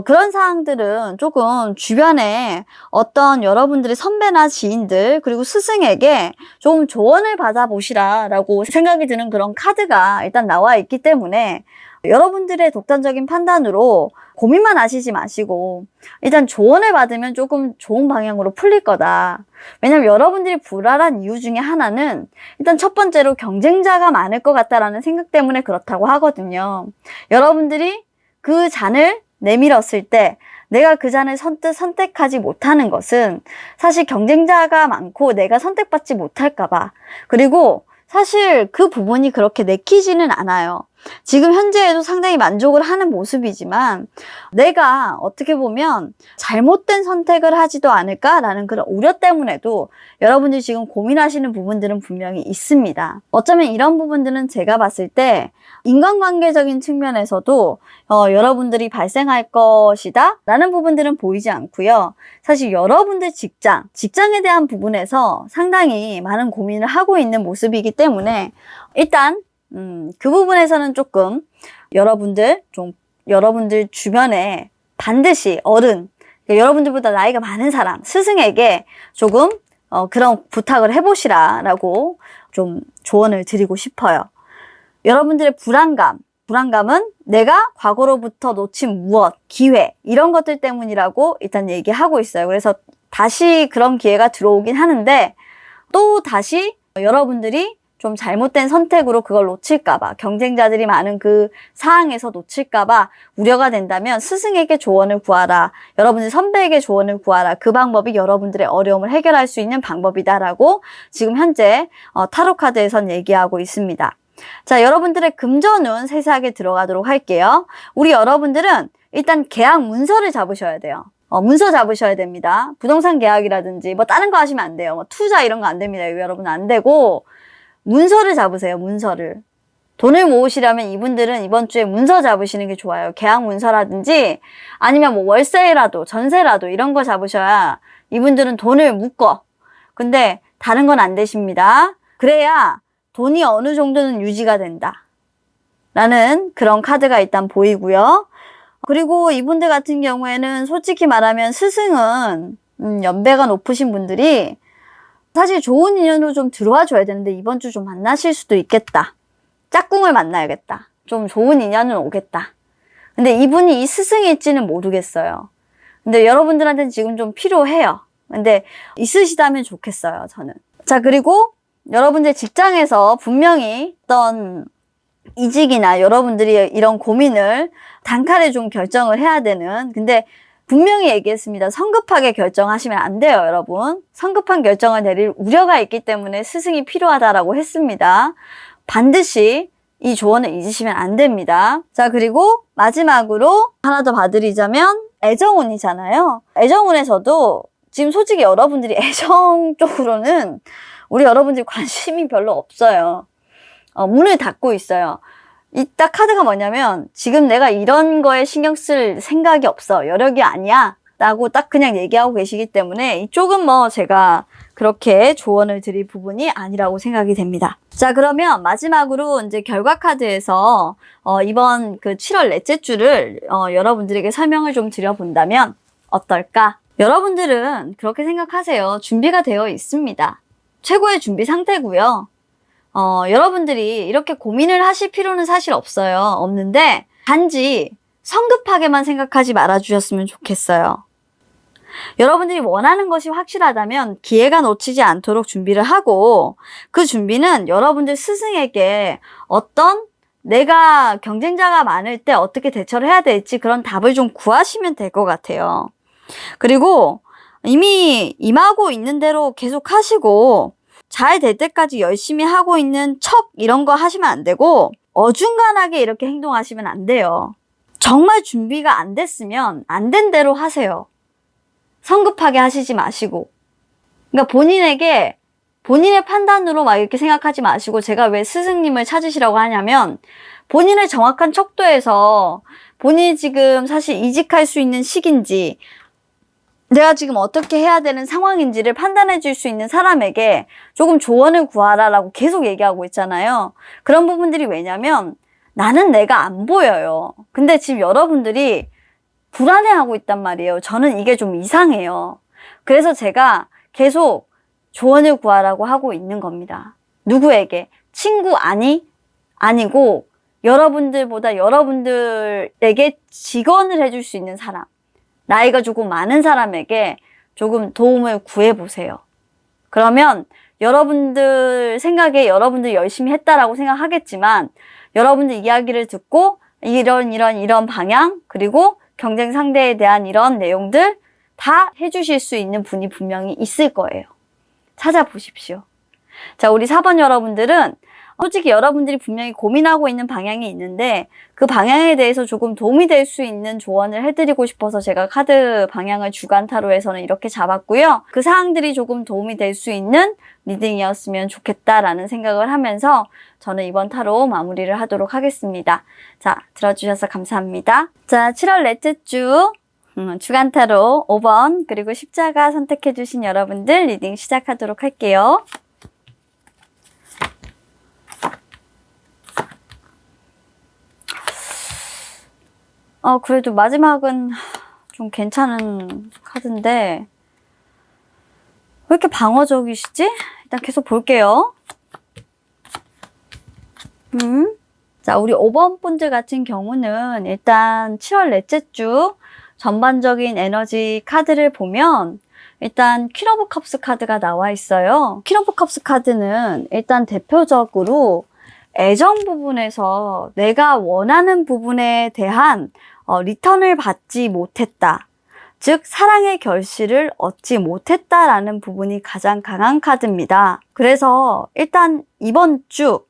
그런 사항들은 조금 주변에 어떤 여러분들의 선배나 지인들 그리고 스승에게 조금 조언을 받아보시라라고 생각이 드는 그런 카드가 일단 나와 있기 때문에 여러분들의 독단적인 판단으로 고민만 하시지 마시고 일단 조언을 받으면 조금 좋은 방향으로 풀릴 거다. 왜냐면 여러분들이 불안한 이유 중에 하나는 일단 첫 번째로 경쟁자가 많을 것 같다라는 생각 때문에 그렇다고 하거든요. 여러분들이 그 잔을 내밀었을 때 내가 그 잔을 선뜻 선택하지 못하는 것은 사실 경쟁자가 많고 내가 선택받지 못할까 봐. 그리고 사실 그 부분이 그렇게 내키지는 않아요. 지금 현재에도 상당히 만족을 하는 모습이지만 내가 어떻게 보면 잘못된 선택을 하지도 않을까라는 그런 우려 때문에도 여러분들이 지금 고민하시는 부분들은 분명히 있습니다. 어쩌면 이런 부분들은 제가 봤을 때 인간관계적인 측면에서도 여러분들이 발생할 것이다 라는 부분들은 보이지 않고요. 사실 여러분들 직장에 대한 부분에서 상당히 많은 고민을 하고 있는 모습이기 때문에 일단 그 부분에서는 조금 여러분들 주변에 반드시 어른, 그러니까 여러분들보다 나이가 많은 사람, 스승에게 조금 그런 부탁을 해보시라라고 좀 조언을 드리고 싶어요. 여러분들의 불안감은 내가 과거로부터 놓친 무엇, 기회 이런 것들 때문이라고 일단 얘기하고 있어요. 그래서 다시 그런 기회가 들어오긴 하는데 또 다시 여러분들이 좀 잘못된 선택으로 그걸 놓칠까봐, 경쟁자들이 많은 그 상황에서 놓칠까봐 우려가 된다면 스승에게 조언을 구하라. 여러분들 선배에게 조언을 구하라. 그 방법이 여러분들의 어려움을 해결할 수 있는 방법이다라고 지금 현재 타로 카드에선 얘기하고 있습니다. 자, 여러분들의 금전운 세세하게 들어가도록 할게요. 우리 여러분들은 일단 계약 문서를 잡으셔야 돼요. 문서 잡으셔야 됩니다. 부동산 계약이라든지 뭐 다른 거 하시면 안 돼요. 뭐 투자 이런 거 안 됩니다. 여러분 안 되고 문서를 잡으세요. 문서를. 돈을 모으시려면 이분들은 이번 주에 문서 잡으시는 게 좋아요. 계약 문서라든지 아니면 뭐 월세라도 전세라도 이런 거 잡으셔야 이분들은 돈을 묶어. 근데 다른 건 안 되십니다. 그래야 돈이 어느 정도는 유지가 된다 라는 그런 카드가 일단 보이고요. 그리고 이분들 같은 경우에는 솔직히 말하면 스승은 연배가 높으신 분들이 사실 좋은 인연으로 좀 들어와 줘야 되는데 이번 주 좀 만나실 수도 있겠다. 짝꿍을 만나야겠다. 좀 좋은 인연은 오겠다. 근데 이분이 이 스승일지는 모르겠어요. 근데 여러분들한테는 지금 좀 필요해요. 근데 있으시다면 좋겠어요, 저는. 자, 그리고 여러분들 직장에서 분명히 어떤 이직이나 여러분들이 이런 고민을 단칼에 좀 결정을 해야 되는, 근데 분명히 얘기했습니다. 성급하게 결정하시면 안 돼요, 여러분. 성급한 결정을 내릴 우려가 있기 때문에 스승이 필요하다라고 했습니다. 반드시 이 조언을 잊으시면 안 됩니다. 자, 그리고 마지막으로 하나 더 봐드리자면 애정운이잖아요. 애정운에서도 지금 솔직히 여러분들이 애정 쪽으로는 우리 여러분들이 관심이 별로 없어요. 문을 닫고 있어요. 이 딱 카드가 뭐냐면 지금 내가 이런 거에 신경 쓸 생각이 없어. 여력이 아니야. 라고 딱 그냥 얘기하고 계시기 때문에 이쪽은 뭐 제가 그렇게 조언을 드릴 부분이 아니라고 생각이 됩니다. 자, 그러면 마지막으로 이제 결과 카드에서 이번 그 7월 넷째 주를 여러분들에게 설명을 좀 드려본다면 어떨까? 여러분들은 그렇게 생각하세요. 준비가 되어 있습니다. 최고의 준비 상태고요. 여러분들이 이렇게 고민을 하실 필요는 사실 없어요. 없는데 단지 성급하게만 생각하지 말아주셨으면 좋겠어요. 여러분들이 원하는 것이 확실하다면 기회가 놓치지 않도록 준비를 하고, 그 준비는 여러분들 스승에게 어떤 내가 경쟁자가 많을 때 어떻게 대처를 해야 될지 그런 답을 좀 구하시면 될 것 같아요. 그리고 이미 임하고 있는 대로 계속 하시고 잘 될 때까지 열심히 하고 있는 척 이런 거 하시면 안 되고 어중간하게 이렇게 행동하시면 안 돼요. 정말 준비가 안 됐으면 안 된 대로 하세요. 성급하게 하시지 마시고. 그러니까 본인에게 본인의 판단으로 막 이렇게 생각하지 마시고, 제가 왜 스승님을 찾으시라고 하냐면 본인의 정확한 척도에서 본인이 지금 사실 이직할 수 있는 시기인지 내가 지금 어떻게 해야 되는 상황인지를 판단해 줄 수 있는 사람에게 조금 조언을 구하라라고 계속 얘기하고 있잖아요. 그런 부분들이 왜냐면 나는 내가 안 보여요. 근데 지금 여러분들이 불안해하고 있단 말이에요. 저는 이게 좀 이상해요. 그래서 제가 계속 조언을 구하라고 하고 있는 겁니다. 누구에게? 친구 아니고 여러분들보다 여러분들에게 직언을 해줄 수 있는 사람, 나이가 조금 많은 사람에게 조금 도움을 구해보세요. 그러면 여러분들 생각에 여러분들 열심히 했다라고 생각하겠지만 여러분들 이야기를 듣고 이런 방향, 그리고 경쟁 상대에 대한 이런 내용들 다 해주실 수 있는 분이 분명히 있을 거예요. 찾아보십시오. 자, 우리 4번 여러분들은 솔직히 여러분들이 분명히 고민하고 있는 방향이 있는데 그 방향에 대해서 조금 도움이 될 수 있는 조언을 해드리고 싶어서 제가 카드 방향을 주간 타로에서는 이렇게 잡았고요. 그 사항들이 조금 도움이 될 수 있는 리딩이었으면 좋겠다라는 생각을 하면서 저는 이번 타로 마무리를 하도록 하겠습니다. 자, 들어주셔서 감사합니다. 자, 7월 넷째 주 주간 타로 5번 그리고 십자가 선택해주신 여러분들 리딩 시작하도록 할게요. 그래도 마지막은 좀 괜찮은 카드인데 왜 이렇게 방어적이시지? 일단 계속 볼게요. 자, 우리 5번 분들 같은 경우는 일단 7월 넷째 주 전반적인 에너지 카드를 보면 일단 퀸 오브 컵스 카드가 나와 있어요. 퀸 오브 컵스 카드는 일단 대표적으로 애정 부분에서 내가 원하는 부분에 대한 리턴을 받지 못했다. 즉 사랑의 결실을 얻지 못했다라는 부분이 가장 강한 카드입니다. 그래서 일단 이번 주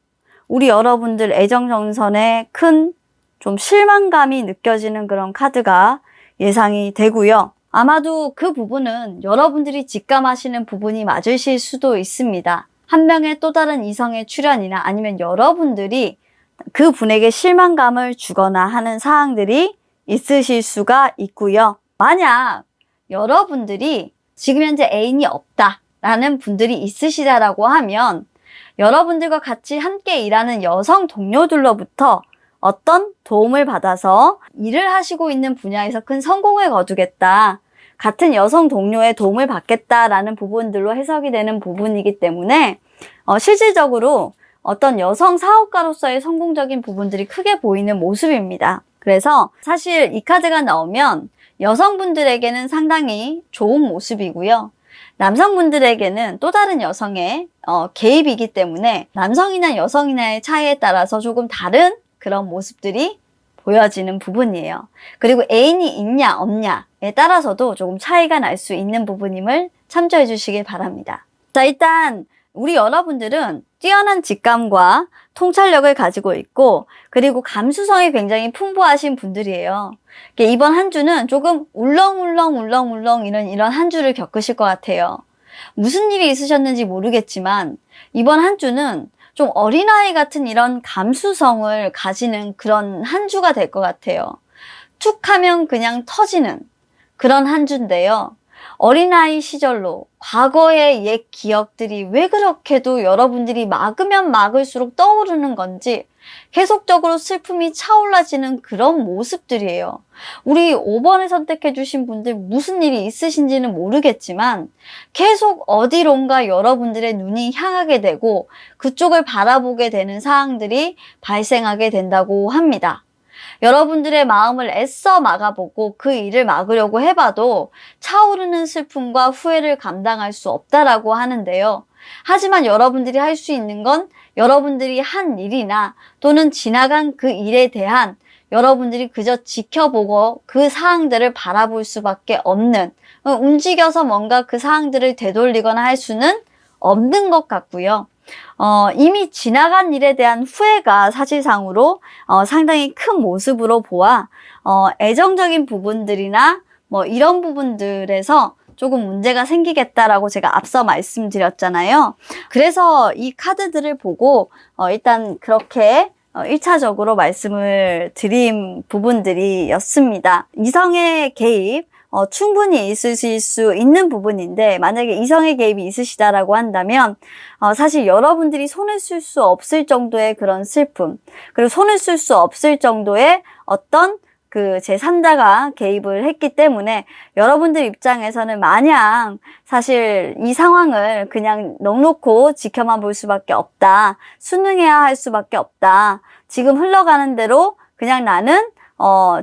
우리 여러분들 애정 전선에 큰 좀 실망감이 느껴지는 그런 카드가 예상이 되고요. 아마도 그 부분은 여러분들이 직감하시는 부분이 맞으실 수도 있습니다. 한 명의 또 다른 이성의 출현이나 아니면 여러분들이 그 분에게 실망감을 주거나 하는 사항들이 있으실 수가 있고요. 만약 여러분들이 지금 현재 애인이 없다라는 분들이 있으시다라고 하면 여러분들과 같이 함께 일하는 여성 동료들로부터 어떤 도움을 받아서 일을 하시고 있는 분야에서 큰 성공을 거두겠다. 같은 여성 동료의 도움을 받겠다라는 부분들로 해석이 되는 부분이기 때문에 실질적으로 어떤 여성 사업가로서의 성공적인 부분들이 크게 보이는 모습입니다. 그래서 사실 이 카드가 나오면 여성분들에게는 상당히 좋은 모습이고요. 남성분들에게는 또 다른 여성의 개입이기 때문에 남성이나 여성이나의 차이에 따라서 조금 다른 그런 모습들이 보여지는 부분이에요. 그리고 애인이 있냐 없냐에 따라서도 조금 차이가 날 수 있는 부분임을 참조해 주시길 바랍니다. 자, 일단 우리 여러분들은 뛰어난 직감과 통찰력을 가지고 있고 그리고 감수성이 굉장히 풍부하신 분들이에요. 이번 한 주는 조금 울렁울렁 이런 한 주를 겪으실 것 같아요. 무슨 일이 있으셨는지 모르겠지만 이번 한 주는 좀 어린아이 같은 이런 감수성을 가지는 그런 한 주가 될 것 같아요. 툭 하면 그냥 터지는 그런 한 주인데요. 어린아이 시절로 과거의 옛 기억들이 왜 그렇게도 여러분들이 막으면 막을수록 떠오르는 건지 계속적으로 슬픔이 차올라지는 그런 모습들이에요. 우리 5번을 선택해 주신 분들 무슨 일이 있으신지는 모르겠지만 계속 어디론가 여러분들의 눈이 향하게 되고 그쪽을 바라보게 되는 사항들이 발생하게 된다고 합니다. 여러분들의 마음을 애써 막아보고 그 일을 막으려고 해봐도 차오르는 슬픔과 후회를 감당할 수 없다라고 하는데요. 하지만 여러분들이 할 수 있는 건 여러분들이 한 일이나 또는 지나간 그 일에 대한 여러분들이 그저 지켜보고 그 사항들을 바라볼 수밖에 없는, 움직여서 뭔가 그 사항들을 되돌리거나 할 수는 없는 것 같고요. 이미 지나간 일에 대한 후회가 사실상으로 상당히 큰 모습으로 보아 애정적인 부분들이나 뭐 이런 부분들에서 조금 문제가 생기겠다라고 제가 앞서 말씀드렸잖아요. 그래서 이 카드들을 보고 일단 그렇게 1차적으로 말씀을 드린 부분들이었습니다. 이성의 개입 충분히 있으실 수 있는 부분인데, 만약에 이성의 개입이 있으시다라고 한다면 사실 여러분들이 손을 쓸 수 없을 정도의 그런 슬픔, 그리고 손을 쓸 수 없을 정도의 어떤 그 제3자가 개입을 했기 때문에 여러분들 입장에서는 마냥 사실 이 상황을 그냥 넉놓고 지켜만 볼 수밖에 없다. 순응해야 할 수밖에 없다. 지금 흘러가는 대로 그냥 나는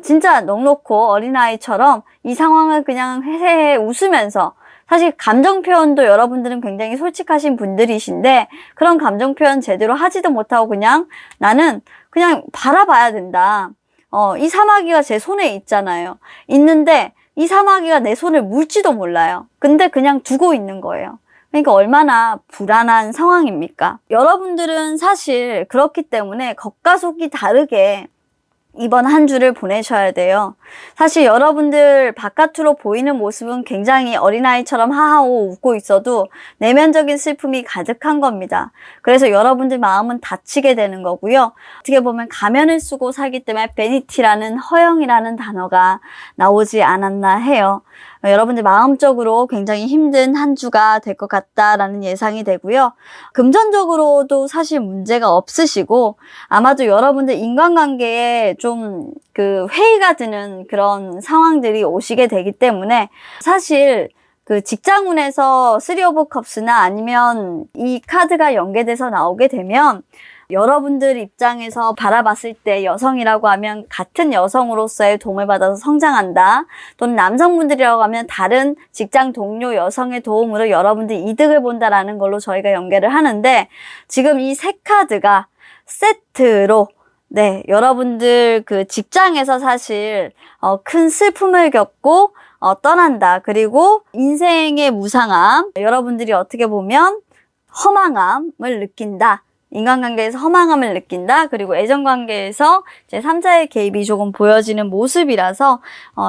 진짜 넉놓고 어린아이처럼 이 상황을 그냥 헤헤헤 웃으면서, 사실 감정 표현도 여러분들은 굉장히 솔직하신 분들이신데 그런 감정 표현 제대로 하지도 못하고 그냥 나는 그냥 바라봐야 된다. 이 사마귀가 제 손에 있잖아요. 있는데 이 사마귀가 내 손을 물지도 몰라요. 근데 그냥 두고 있는 거예요. 그러니까 얼마나 불안한 상황입니까? 여러분들은 사실 그렇기 때문에 겉과 속이 다르게 이번 한 주를 보내셔야 돼요. 사실 여러분들 바깥으로 보이는 모습은 굉장히 어린아이처럼 하하호 웃고 있어도 내면적인 슬픔이 가득한 겁니다. 그래서 여러분들 마음은 다치게 되는 거고요. 어떻게 보면 가면을 쓰고 살기 때문에 베니티라는, 허영이라는 단어가 나오지 않았나 해요. 여러분들 마음적으로 굉장히 힘든 한 주가 될 것 같다라는 예상이 되고요. 금전적으로도 사실 문제가 없으시고 아마도 여러분들 인간관계에 좀 그 회의가 드는 그런 상황들이 오시게 되기 때문에, 사실 그 직장운에서 3 오브 컵스나 아니면 이 카드가 연계돼서 나오게 되면 여러분들 입장에서 바라봤을 때 여성이라고 하면 같은 여성으로서의 도움을 받아서 성장한다. 또는 남성분들이라고 하면 다른 직장 동료 여성의 도움으로 여러분들 이득을 본다라는 걸로 저희가 연계를 하는데, 지금 이 세 카드가 세트로 여러분들 그 직장에서 사실 큰 슬픔을 겪고 떠난다. 그리고 인생의 무상함, 여러분들이 어떻게 보면 허망함을 느낀다. 인간관계에서 허망함을 느낀다. 그리고 애정관계에서 제3자의 개입이 조금 보여지는 모습이라서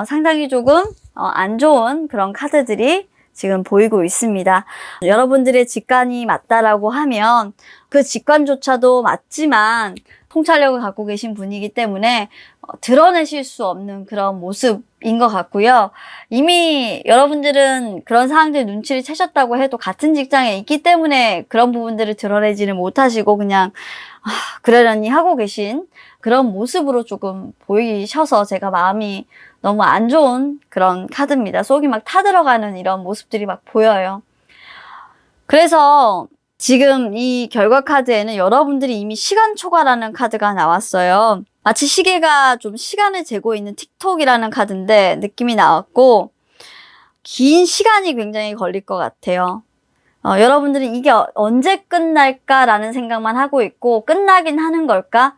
상당히 조금 안 좋은 그런 카드들이 지금 보이고 있습니다. 여러분들의 직관이 맞다라고 하면 그 직관조차도 맞지만 통찰력을 갖고 계신 분이기 때문에 드러내실 수 없는 그런 모습인 것 같고요. 이미 여러분들은 그런 상황들 눈치를 채셨다고 해도 같은 직장에 있기 때문에 그런 부분들을 드러내지는 못하시고 그냥 그러려니 하고 계신 그런 모습으로 조금 보이셔서 제가 마음이 너무 안 좋은 그런 카드입니다. 속이 막 타들어가는 이런 모습들이 막 보여요. 그래서 지금 이 결과 카드에는 여러분들이 이미 시간 초과라는 카드가 나왔어요. 마치 시계가 좀 시간을 재고 있는 틱톡이라는 카드인데 느낌이 나왔고, 긴 시간이 굉장히 걸릴 것 같아요. 여러분들은 이게 언제 끝날까라는 생각만 하고 있고, 끝나긴 하는 걸까?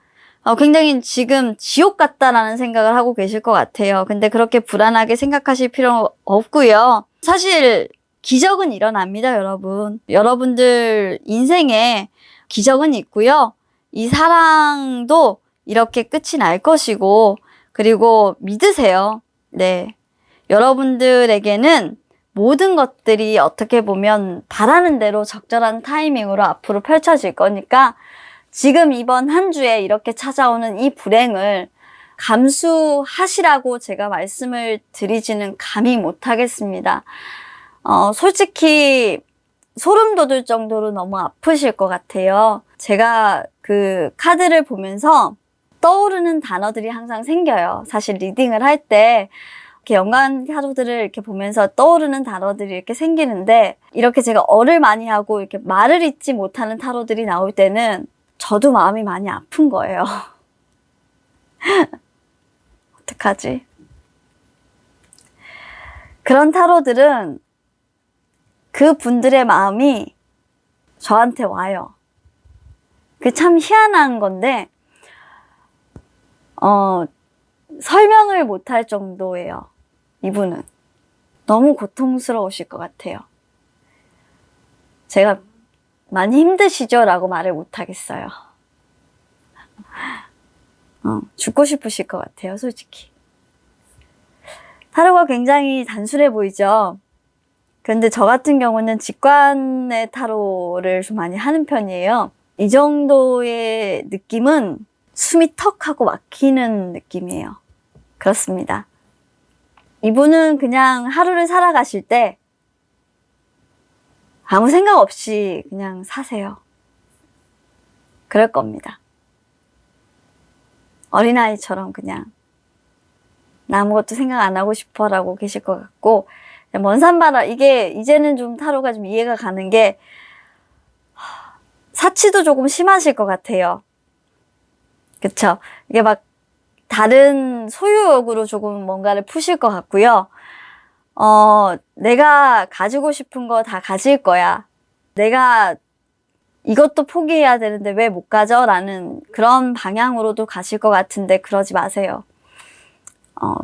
굉장히 지금 지옥 같다라는 생각을 하고 계실 것 같아요. 근데 그렇게 불안하게 생각하실 필요 없고요. 사실 기적은 일어납니다, 여러분. 여러분들 인생에 기적은 있고요. 이 사랑도 이렇게 끝이 날 것이고, 그리고 믿으세요. 네. 여러분들에게는 모든 것들이 어떻게 보면 바라는 대로 적절한 타이밍으로 앞으로 펼쳐질 거니까 지금 이번 한 주에 이렇게 찾아오는 이 불행을 감수하시라고 제가 말씀을 드리지는 감히 못하겠습니다. 솔직히 소름 돋을 정도로 너무 아프실 것 같아요. 제가 그 카드를 보면서 떠오르는 단어들이 항상 생겨요. 사실 리딩을 할 때 이렇게 연관 타로들을 이렇게 보면서 떠오르는 단어들이 이렇게 생기는데, 이렇게 제가 어를 많이 하고 이렇게 말을 잇지 못하는 타로들이 나올 때는 저도 마음이 많이 아픈 거예요. 어떡하지? 그런 타로들은 그 분들의 마음이 저한테 와요. 그 참 희한한 건데, 설명을 못할 정도예요. 이분은. 너무 고통스러우실 것 같아요. 제가 많이 힘드시죠? 라고 말을 못하겠어요. 죽고 싶으실 것 같아요, 솔직히. 타로가 굉장히 단순해 보이죠? 그런데 저 같은 경우는 직관의 타로를 좀 많이 하는 편이에요. 이 정도의 느낌은 숨이 턱 하고 막히는 느낌이에요. 그렇습니다. 이분은 그냥 하루를 살아가실 때 아무 생각 없이 그냥 사세요. 그럴 겁니다. 어린아이처럼 그냥 나 아무것도 생각 안 하고 싶어 라고 계실 것 같고, 먼 산 봐라. 이게 이제는 좀 타로가 좀 이해가 가는 게, 사치도 조금 심하실 것 같아요. 그쵸? 이게 막 다른 소유욕으로 조금 뭔가를 푸실 것 같고요. 내가 가지고 싶은 거 다 가질 거야. 내가 이것도 포기해야 되는데 왜 못 가져? 라는 그런 방향으로도 가실 것 같은데 그러지 마세요.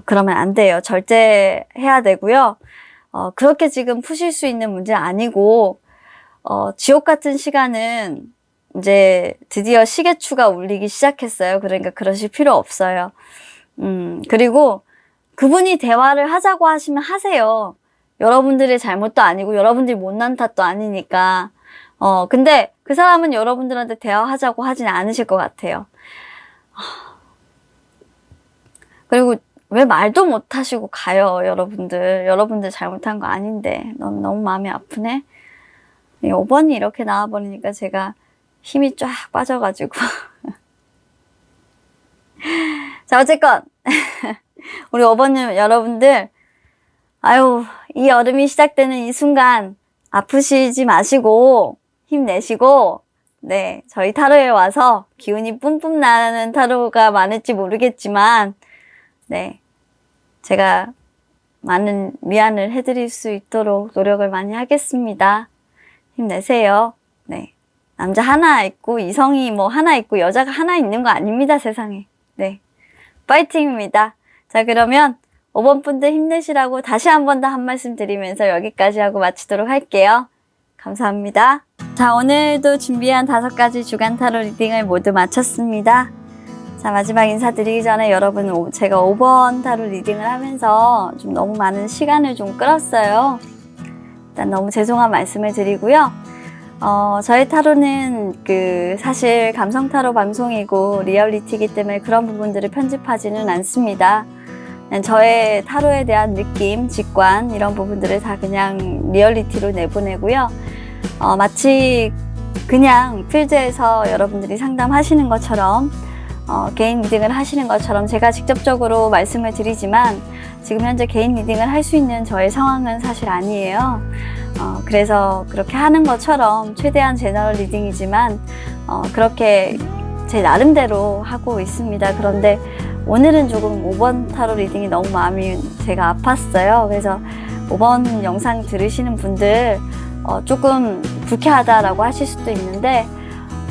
그러면 안 돼요. 절제해야 되고요. 그렇게 지금 푸실 수 있는 문제는 아니고, 지옥 같은 시간은 이제 드디어 시계추가 울리기 시작했어요. 그러니까 그러실 필요 없어요. 그리고 그분이 대화를 하자고 하시면 하세요. 여러분들의 잘못도 아니고 여러분들이 못난 탓도 아니니까. 근데 그 사람은 여러분들한테 대화하자고 하진 않으실 것 같아요. 그리고 왜 말도 못 하시고 가요, 여러분들. 여러분들 잘못한 거 아닌데. 너무 마음이 아프네. 5번이 이렇게 나와버리니까 제가 힘이 쫙 빠져가지고. 자, 어쨌건. 우리 5번님 여러분들, 아유, 이 여름이 시작되는 이 순간 아프시지 마시고 힘내시고, 네, 저희 타로에 와서 기운이 뿜뿜 나는 타로가 많을지 모르겠지만, 네, 제가 많은 위안을 해드릴 수 있도록 노력을 많이 하겠습니다. 힘내세요. 네, 남자 하나 있고 이성이 뭐 하나 있고 여자가 하나 있는 거 아닙니다, 세상에. 네, 파이팅입니다. 자, 그러면 5번 분들 힘내시라고 다시 한 번 더 한 말씀 드리면서 여기까지 하고 마치도록 할게요. 감사합니다. 자, 오늘도 준비한 5가지 주간 타로 리딩을 모두 마쳤습니다. 자, 마지막 인사드리기 전에 여러분, 제가 5번 타로 리딩을 하면서 좀 너무 많은 시간을 좀 끌었어요. 일단 너무 죄송한 말씀을 드리고요. 저희 타로는 사실 감성 타로 방송이고 리얼리티이기 때문에 그런 부분들을 편집하지는 않습니다. 저의 타로에 대한 느낌, 직관 이런 부분들을 다 그냥 리얼리티로 내보내고요. 마치 그냥 필드에서 여러분들이 상담하시는 것처럼 개인 리딩을 하시는 것처럼 제가 직접적으로 말씀을 드리지만 지금 현재 개인 리딩을 할 수 있는 저의 상황은 사실 아니에요. 그래서 그렇게 하는 것처럼 최대한 제너럴 리딩이지만 그렇게 제 나름대로 하고 있습니다. 그런데 오늘은 조금 5번 타로 리딩이 너무 마음이 제가 아팠어요. 그래서 5번 영상 들으시는 분들 조금 불쾌하다라고 하실 수도 있는데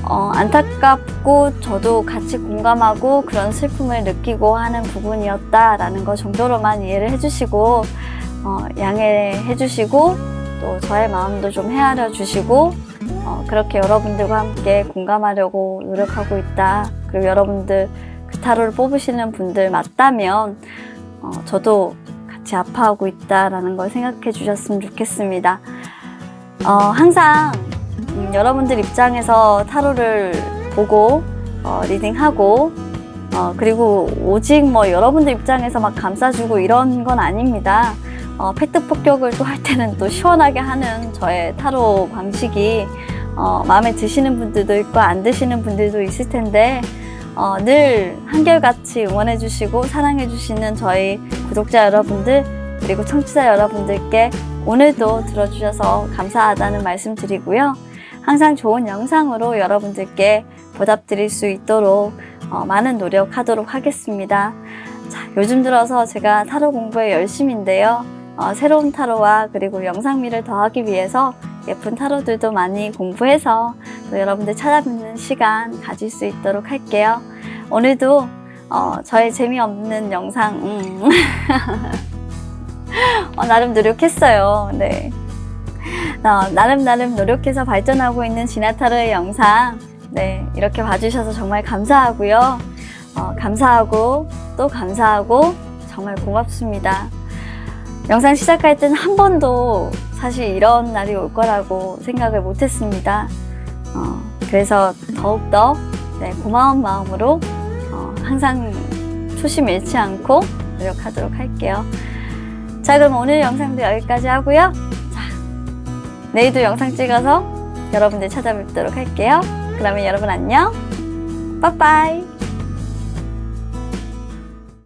안타깝고 저도 같이 공감하고 그런 슬픔을 느끼고 하는 부분이었다라는 것 정도로만 이해를 해주시고 양해해 주시고 또 저의 마음도 좀 헤아려 주시고 그렇게 여러분들과 함께 공감하려고 노력하고 있다. 그리고 여러분들 그 타로를 뽑으시는 분들 맞다면 저도 같이 아파하고 있다라는 걸 생각해 주셨으면 좋겠습니다. 항상 여러분들 입장에서 타로를 보고 리딩하고 그리고 오직 뭐 여러분들 입장에서 막 감싸주고 이런 건 아닙니다. 팩트 폭격을 또 할 때는 또 시원하게 하는 저의 타로 방식이 마음에 드시는 분들도 있고 안 드시는 분들도 있을 텐데 늘 한결같이 응원해 주시고 사랑해 주시는 저희 구독자 여러분들 그리고 청취자 여러분들께 오늘도 들어주셔서 감사하다는 말씀 드리고요. 항상 좋은 영상으로 여러분들께 보답드릴 수 있도록 많은 노력하도록 하겠습니다. 자, 요즘 들어서 제가 타로 공부에 열심인데요. 새로운 타로와 그리고 영상미를 더하기 위해서 예쁜 타로들도 많이 공부해서 또 여러분들 찾아뵙는 시간 가질 수 있도록 할게요. 오늘도 저의 재미없는 영상 나름 노력했어요. 네. 나름 노력해서 발전하고 있는 진아타로의 영상 이렇게 봐주셔서 정말 감사하고요. 감사하고 또 감사하고 정말 고맙습니다. 영상 시작할 때는 한 번도 사실 이런 날이 올 거라고 생각을 못했습니다. 그래서 더욱더 고마운 마음으로 항상 초심 잃지 않고 노력하도록 할게요. 자, 그럼 오늘 영상도 여기까지 하고요. 자, 내일도 영상 찍어서 여러분들 찾아뵙도록 할게요. 그러면 여러분 안녕. 빠빠이.